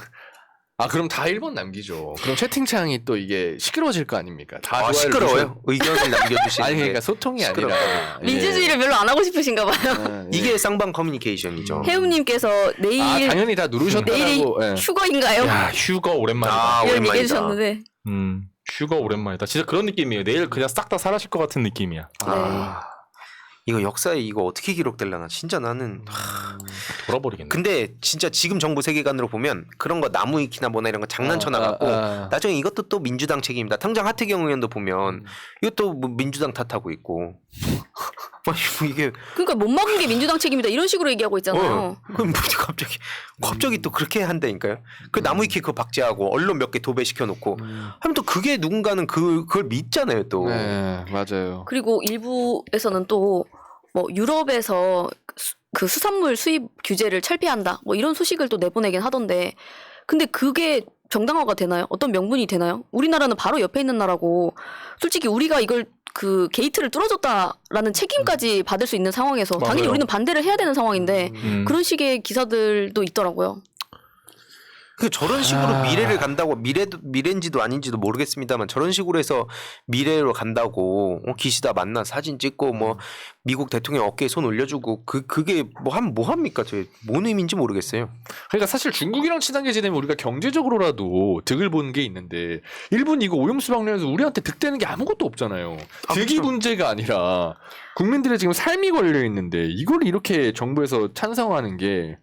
그럼 다 1번 남기죠. 그럼 채팅창이 또 이게 시끄러워질 거 아닙니까? 다 좋아요를 시끄러워요? 의견을 남겨주시는 아니 게 그러니까 소통이 아니라 민주주의를 별로 안 하고 싶으신가 봐요. 이게 쌍방 커뮤니케이션이죠. 해움님께서 내일 당연히 다 누르셨다고. 내일이 예. 휴거인가요? 야, 휴거 오랜만이다. 이런 오랜만이다. 얘기해 주셨는데 휴거 오랜만이다. 진짜 그런 느낌이에요. 내일 그냥 싹 다 사라질 것 같은 느낌이야. 이거 역사에 이거 어떻게 기록될라나 진짜 나는. 돌아버리겠네. 근데 진짜 지금 정부 세계관으로 보면 그런 거 나무 위키나 뭐나 이런 거 장난쳐 나갔고 나중에 이것도 또 민주당 책임이다. 당장 하태경 의원도 보면 이것도 뭐 민주당 탓하고 있고. 이게 그러니까 못 막은 게 민주당 책임이다 이런 식으로 얘기하고 있잖아요. 그럼 뭐 갑자기 또 그렇게 한다니까요. 그 나무 위키 그거 박제하고 언론 몇 개 도배시켜 놓고 하면 또 그게 누군가는 그걸 믿잖아요 또. 네, 맞아요. 그리고 일부에서는 또 뭐 유럽에서 그 수산물 수입 규제를 철폐한다 뭐 이런 소식을 또 내보내긴 하던데 근데 그게 정당화가 되나요? 어떤 명분이 되나요? 우리나라는 바로 옆에 있는 나라고 솔직히 우리가 이걸 그 게이트를 뚫어줬다라는 책임까지 받을 수 있는 상황에서 당연히 맞아요. 우리는 반대를 해야 되는 상황인데 그런 식의 기사들도 있더라고요. 그 저런 식으로 미래를 간다고 미래인지도 아닌지도 모르겠습니다만 저런 식으로 해서 미래로 간다고 기시다 만나 사진 찍고 뭐 미국 대통령 어깨에 손 올려주고 그게 뭐 합니까? 뭔 의미인지 모르겠어요. 그러니까 사실 중국이랑 친하게 지내면 우리가 경제적으로라도 득을 보는 게 있는데 일본 이거 오염수 방류해서 우리한테 득되는 게 아무것도 없잖아요. 득이 그렇죠. 문제가 아니라 국민들의 지금 삶이 걸려 있는데 이걸 이렇게 정부에서 찬성하는 게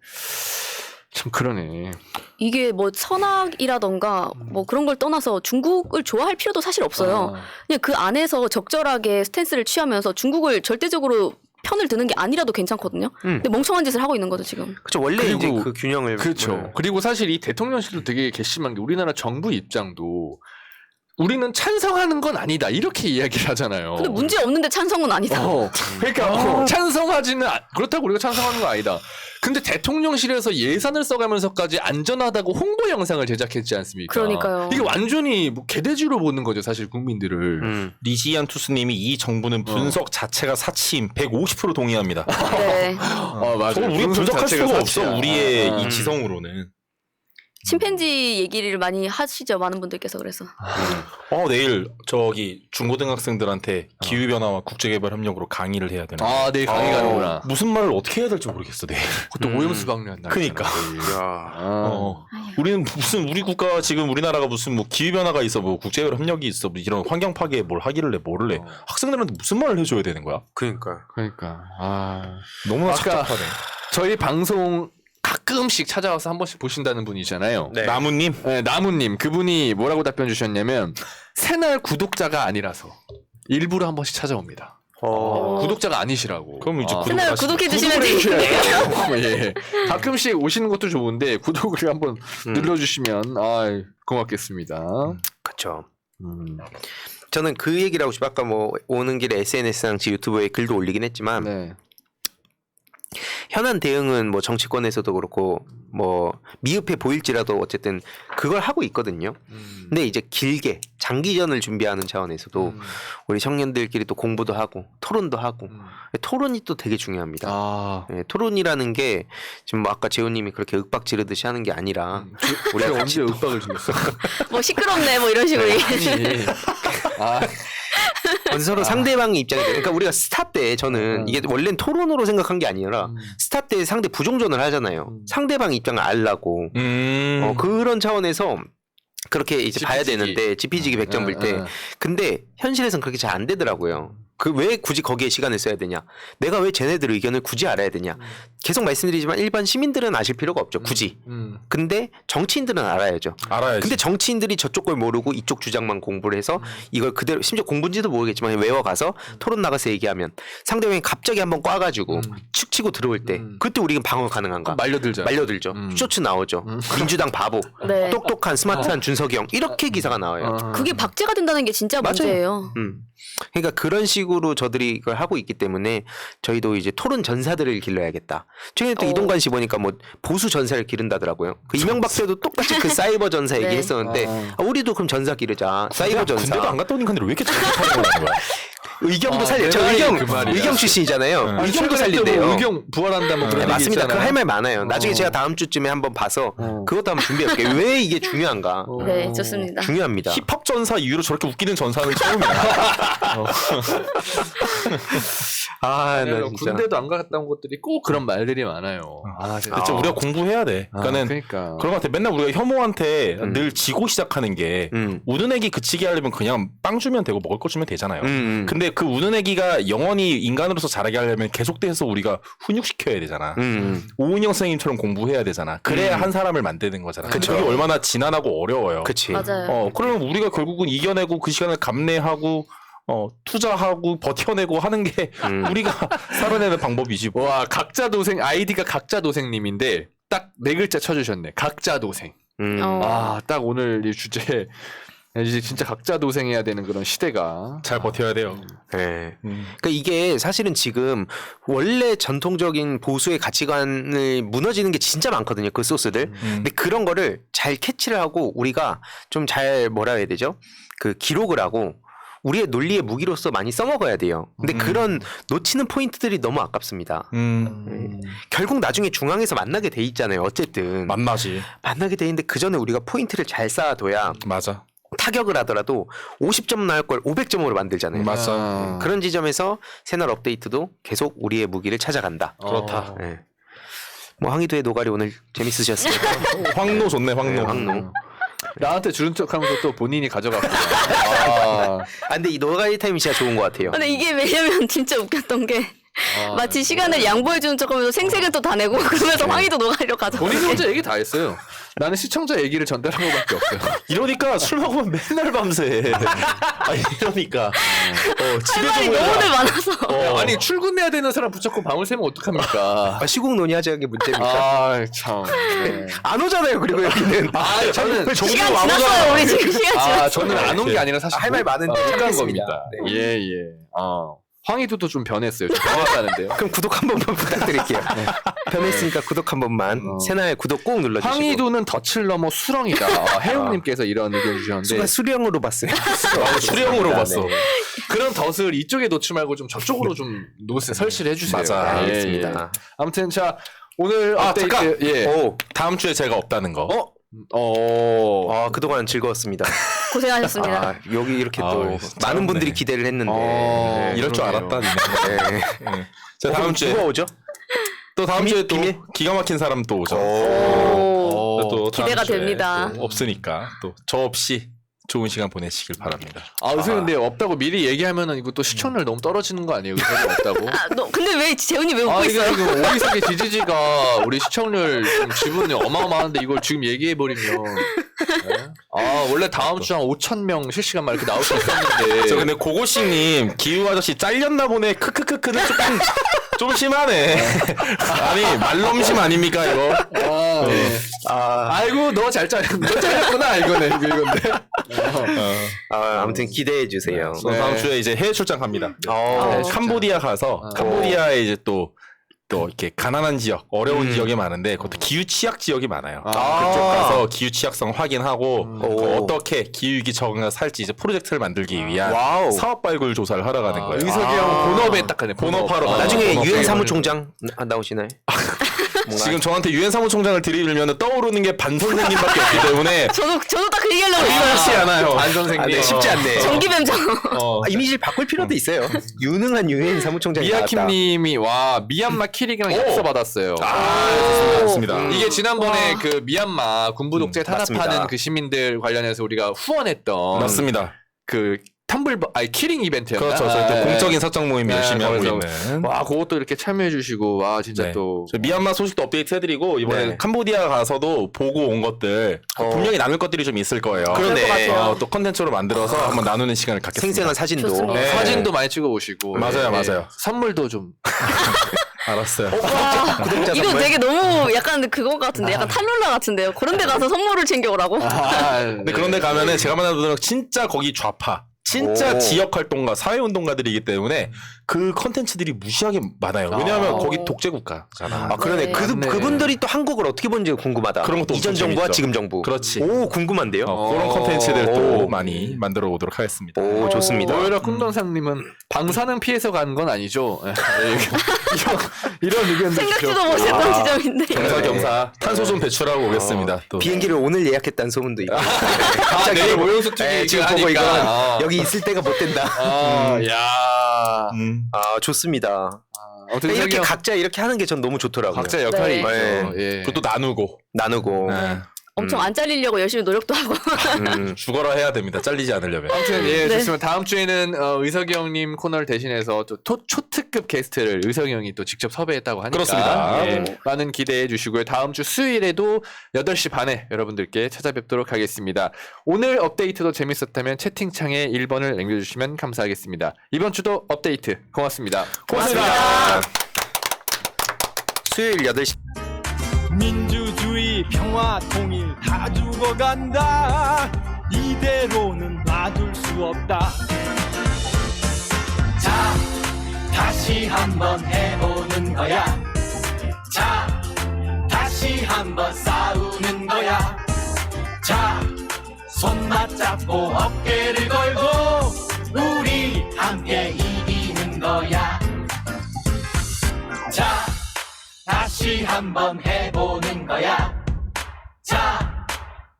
참 그러네. 이게 뭐 선악이라던가 뭐 그런 걸 떠나서 중국을 좋아할 필요도 사실 없어요. 그냥 그 안에서 적절하게 스탠스를 취하면서 중국을 절대적으로 편을 드는 게 아니라도 괜찮거든요. 근데 멍청한 짓을 하고 있는 거죠 지금. 그렇죠. 원래 그리고- 이제 그 균형을 그렇죠. 그리고 사실 이 대통령실도 되게 괘씸한 게 우리나라 정부 입장도 우리는 찬성하는 건 아니다 이렇게 이야기를 하잖아요. 근데 문제 없는데 찬성은 아니다. 그러니까 찬성하지는 그렇다고 우리가 찬성하는 건 아니다. 근데 대통령실에서 예산을 써가면서까지 안전하다고 홍보 영상을 제작했지 않습니까? 그러니까요. 이게 완전히 뭐 개돼지로 보는 거죠, 사실 국민들을. 리지안 투스님이 이 정부는 분석 자체가 사치임 150% 동의합니다. 네. 맞아요. 저걸 우리 분석 분석할 자체가 수가 사치야. 없어. 우리의 이 지성으로는. 침팬지 얘기를 많이 하시죠 많은 분들께서 그래서. 내일 저기 중고등학생들한테 기후 변화와 국제 개발 협력으로 강의를 해야 되나? 내일 강의 가는구나. 무슨 말을 어떻게 해야 될지 모르겠어 내일. 그것도 오염수 방류한다. 그러니까. 야. 우리는 무슨 우리 국가 지금 우리나라가 무슨 뭐 기후 변화가 있어 뭐 국제 개발 협력이 있어 뭐 이런 환경 파괴에 뭘 하기를 해 뭐를 해. 학생들한테 무슨 말을 해줘야 되는 거야? 그러니까. 너무나 아까- 착잡하네. 저희 방송 가끔씩 찾아와서 한 번씩 보신다는 분이잖아요. 네. 나무님. 네, 나무님 그분이 뭐라고 답변 주셨냐면 새날 구독자가 아니라서 일부러 한 번씩 찾아옵니다. 구독자가 아니시라고. 그럼 이제 채널 구독해 주시면 구독을 되겠네요. 해주셔야 돼요. 예. 가끔씩 오시는 것도 좋은데 구독을 한번 눌러주시면 고맙겠습니다. 그렇죠. 저는 그 얘기를 하고 싶어요. 아까 뭐 오는 길에 SNS랑 유튜브에 글도 올리긴 했지만 네. 현안 대응은 뭐 정치권에서도 그렇고 뭐 미흡해 보일지라도 어쨌든 그걸 하고 있거든요. 근데 이제 길게 장기전을 준비하는 차원에서도 우리 청년들끼리 또 공부도 하고 토론도 하고 토론이 또 되게 중요합니다. 네, 토론이라는 게 지금 뭐 아까 재호님이 그렇게 윽박 지르듯이 하는 게 아니라 우리가 언제 윽박을 지냈어? 뭐 시끄럽네 뭐 이런 식으로 얘기해. 서로 상대방의 입장에 그러니까 우리가 스타 때 저는 이게 원래는 토론으로 생각한 게 아니라 스타 때 상대 부정전을 하잖아요. 상대방 입장을 알라고 그런 차원에서 그렇게 이제 봐야 되는데 지피지기 100점 불 때 근데 현실에서는 그렇게 잘 안 되더라고요. 왜 굳이 거기에 시간을 써야 되냐? 내가 왜 쟤네들 의견을 굳이 알아야 되냐? 계속 말씀드리지만 일반 시민들은 아실 필요가 없죠. 굳이. 근데 정치인들은 알아야죠. 알아야지. 근데 정치인들이 저쪽 걸 모르고 이쪽 주장만 공부를 해서 이걸 그대로 심지어 공부인지도 모르겠지만 외워가서 토론 나가서 얘기하면 상대방이 갑자기 한번 꽈가지고 축 치고 들어올 때 그때 우리가 방어 가능한가? 말려들죠. 말려들죠. 쇼츠 나오죠. 민주당 바보, 네. 똑똑한 스마트한 준석이 형 이렇게 기사가 나와요. 그게 박제가 된다는 게 진짜 맞아요. 문제예요. 그러니까 그런 식으로 저들이 이걸 하고 있기 때문에 저희도 이제 토론 전사들을 길러야겠다. 최근에 또 이동관 씨 보니까 뭐 보수 전사를 기른다더라고요. 그 이명박 때도 똑같이 그 사이버 전사 네. 얘기했었는데 우리도 그럼 전사 기르자. 사이버 전사. 군대도 안 갔다 오니까 근데 왜 이렇게 자꾸 촬영을 하는 거야? 의경도 살려. 저 내 의경 말이 그 말이야. 의경 출신이잖아요. 아니, 의경도 최근에 또 살린대요. 의경 부활한다 뭐 그런 네, 얘기 맞습니다. 그 있잖아요. 할 말 많아요. 나중에 제가 다음 주쯤에 한번 봐서 그것도 한번 준비해볼게요. 왜 이게 중요한가? 네, 좋습니다. 중요합니다. 힙합 전사 이후로 저렇게 웃기는 전사는 처음이야. 아, 나 진짜. 군대도 안 갔다 온 것들이 꼭 그런 말들이 많아요. 아, 진짜 우리가 공부해야 돼. 그러니까는 그러니까. 그런 것 같아. 맨날 우리가 혐오한테 늘 지고 시작하는 게 우는 애기 그치게 하려면 그냥 빵 주면 되고 먹을 거 주면 되잖아요. 근데 그 우는 애기가 영원히 인간으로서 자라게 하려면 계속돼서 우리가 훈육시켜야 되잖아. 오은영 선생님처럼 공부해야 되잖아. 그래야 한 사람을 만드는 거잖아. 근데 그게 얼마나 지난하고 어려워요. 그치. 맞아요. 그러면 우리가 결국은 이겨내고 그 시간을 감내하고 투자하고 버텨내고 하는 게 우리가 살아내는 방법이지. 와, 각자 도생 아이디가 각자 도생님인데 딱 네 글자 쳐주셨네. 각자 도생. 아, 딱 오늘 이 주제 이제 진짜 각자 도생해야 되는 그런 시대가 잘 버텨야 돼요. 네. 그러니까 이게 사실은 지금 원래 전통적인 보수의 가치관을 무너지는 게 진짜 많거든요. 그 소스들. 근데 그런 거를 잘 캐치를 하고 우리가 좀 잘 뭐라 해야 되죠? 그 기록을 하고 우리의 논리의 무기로서 많이 써먹어야 돼요. 근데 그런 놓치는 포인트들이 너무 아깝습니다. 결국 나중에 중앙에서 만나게 돼 있잖아요. 어쨌든 만나지. 만나게 돼 있는데 그 전에 우리가 포인트를 잘 쌓아둬야 맞아. 타격을 하더라도 50점 나올 걸 500점으로 만들잖아요. 맞아. 그런 지점에서 새날 업데이트도 계속 우리의 무기를 찾아간다. 그렇다. 네. 뭐 황희도의 노가리 오늘 재밌으셨습니까? 황노 좋네, 황노. 네, 황노. 나한테 주는 척하면서 또 본인이 가져갔고. 아, 근데 이 노가리 타임이 진짜 좋은 것 같아요. 근데 이게 왜냐면 진짜 웃겼던 게 마치 시간을 양보해주는 척하면서 생색은 또 다 내고 그러면서 황희도 노가리로 가져가. 본인이 혼자 얘기 다 했어요. 나는 시청자 얘기를 전달한 것밖에 없어요. 이러니까 술 먹으면 맨날 밤새. 이러니까. 할 집에 말이 좀 너무들 오자. 많아서. 아니 출근해야 되는 사람 붙잡고 밤을 새면 어떡합니까? 시국 논의하자는 게 문제입니까? 아, 참. 네. 안 오잖아요. 그리고 여기는. 아, 저는 시간 지났어요. 우리 지금 시간 지났어요. 저는 안 온 게 아니라 사실 할 말 많은데 못 간 참겠습니다. 겁니다. 네. 예, 예. 황희도도 좀 변했어요. 좀 변했다는데요. 그럼 구독 한 번만 부탁드릴게요. 변했으니까 구독 한 번만. 새날 구독 꼭 눌러주시고. 황희도는 덫을 넘어 수렁이다. 혜용님께서 이런 의견 주셨는데 순간 수령으로 봤어요. 수령으로 봤어. 네. 그런 덫을 이쪽에 놓지 말고 좀 저쪽으로 좀 설치를 해주세요. 맞아. 예, 예. 알겠습니다. 아무튼 자 오늘 업데이트 잠깐. 예. 오. 다음 주에 제가 없다는 거. 그동안 즐거웠습니다. 고생하셨습니다. 여기 이렇게 또 아우, 진짜 많은 분들이 어렵네. 기대를 했는데. 네, 이럴 줄 그러네요. 알았다니. 네. 자, 다음 주에 누가 오죠? 또 다음 비밀? 주에 또 비밀? 기가 막힌 사람 또 오죠. 오. 또 다음 기대가 주에 됩니다. 또 없으니까 또 저 없이 좋은 시간 보내시길 바랍니다. 요새 근데 없다고 미리 얘기하면은 이거 또 시청률 너무 떨어지는 거 아니에요? 의사가 없다고? 근데 왜 재훈이 왜 웃고 이게 있어요? 지금 오이석의 지지지가 우리 시청률 좀 지분이 어마어마한데 이걸 지금 얘기해버리면 네? 원래 다음 주 한 5,000명 실시간 말 이렇게 나올 수 있었는데 저 근데 고고씨님 기우 아저씨 잘렸나 보네. 크크크크는 조금 좀 심하네. 아니 말넘심 아닙니까 이거? 네. 아이고 너 잘 잘렸구나 이거네 이건데. 아무튼 기대해 주세요. 저 다음 주에 이제 해외 출장 갑니다. 네, 캄보디아 가서 캄보디아에 이제 또 이렇게 가난한 지역, 어려운 지역이 많은데 그것도 기후 취약 지역이 많아요. 그쪽 가서 기후 취약성 확인하고 그 어떻게 기후위기 적응해서 살지 이제 프로젝트를 만들기 위한 사업 발굴 조사를 하러 가는 거예요. 의석이 형 본업에 딱 가네. 본업하러 가요. 나중에 본업. 유엔 사무총장 나오시나요? 지금 저한테 유엔 사무총장을 들이밀면 떠오르는 게 반 선생님밖에 없기 때문에 저도 딱 그 얘기하려고 쉽지 했어요. 않아요. 안 선생님 네, 쉽지 않네. 정기뱀장. 이미지를 바꿀 필요도 있어요. 유능한 유엔 사무총장이 나왔다. 미야킴님이 미얀마 키릭이랑 엽서 받았어요. 좋습니다. 이게 지난번에 그 미얀마 군부 독재 탄압하는 맞습니다. 그 시민들 관련해서 우리가 후원했던 맞습니다. 그 키링 이벤트였나? 그렇죠. 저희 또 공적인 사적 모임 네, 열심히 하고 거기서 있는. 와, 그것도 이렇게 참여해주시고, 와, 진짜 네. 또. 저 미얀마 소식도 업데이트 해드리고 이번에 네. 캄보디아 가서도 보고 온 것들 분명히 나눌 것들이 좀 있을 거예요. 그럴 것 같아요. 또 컨텐츠로 만들어서 한번 나누는 시간을 갖겠습니다. 생생한 사진도. 좋습니다. 네. 사진도 많이 찍어오시고. 맞아요, 맞아요. 선물도 좀. 알았어요. 와, 구독자 이거 선물. 되게 너무 약간 그거 같은데, 약간 탈룰라 같은데요. 그런 데 가서 선물을 챙겨오라고. 근데 그런데 가면은 제가 만난 분들은 진짜 거기 좌파. 진짜 오. 지역 활동가, 사회운동가들이기 때문에 그 컨텐츠들이 무시하게 많아요. 왜냐하면 아. 거기 독재국가잖아. 아 그러네. 네. 그, 맞네. 그분들이 또 한국을 어떻게 보는지 궁금하다. 그런 것도 이전 엄청 정부와 재밌죠. 지금 정부. 그렇지. 오 궁금한데요. 그런 컨텐츠들 오. 또 많이 만들어 오도록 하겠습니다. 오 좋습니다. 오히려 꿈동상님은 방사능 피해서 간 건 아니죠? 이런 의견도 생각지도 못했던 지점인데. 겸사겸사 탄소 좀 배출하고 오겠습니다. 또. 비행기를 오늘 예약했다는 소문도 있고. 아, 내일 오염수 네, 투기 지금 보고 이거 하니까. 여기 있을 때가 못 된다. 야. 아 좋습니다. 아무튼 이렇게 이렇게 각자 이렇게 하는 게 전 너무 좋더라고요. 각자 역할이 네. 있죠. 네. 예. 그것도 나누고 나누고. 네. 엄청 안 잘리려고 열심히 노력도 하고. 음. 죽어라 해야 됩니다. 잘리지 않으려면. 아무튼 예, 네. 좋습니다. 다음 주에는 의석이 형님 코너를 대신해서 또 초특급 게스트를 의석이 형이 또 직접 섭외했다고 하니까 그렇습니다. 예, 많은 기대해 주시고요. 다음 주 수요일에도 8시 반에 여러분들께 찾아뵙도록 하겠습니다. 오늘 업데이트도 재밌었다면 채팅창에 1번을 남겨주시면 감사하겠습니다. 이번 주도 업데이트 고맙습니다. 고맙습니다. 수요일 8시. 민주주의 평화 통일 다 죽어간다 이대로는 놔둘 수 없다 자 다시 한번 해보는 거야 자 다시 한번 싸우는 거야 자 손 맞잡고 어깨를 걸고 우리 함께 이기는 거야 자 다시 한번 해보는 거야 자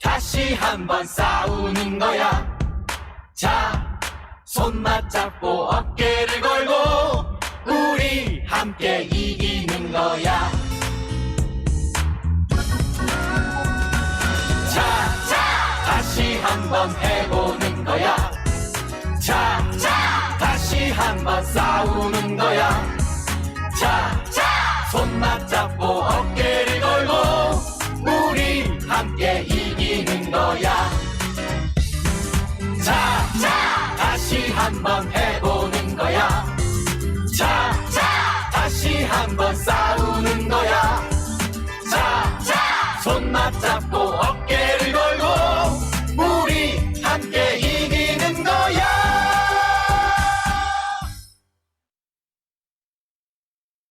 다시 한번 싸우는 거야 자 손 맞잡고 어깨를 걸고 우리 함께 이기는 거야 자 다시 한번 해보는 거야 자 다시 한번 싸우는 거야 자 손 맞잡고 어깨를 걸고 우리 함께 이기는 거야 자 다시 한번 해보는 거야 자 다시 한번 싸우는 거야 자 손 맞잡고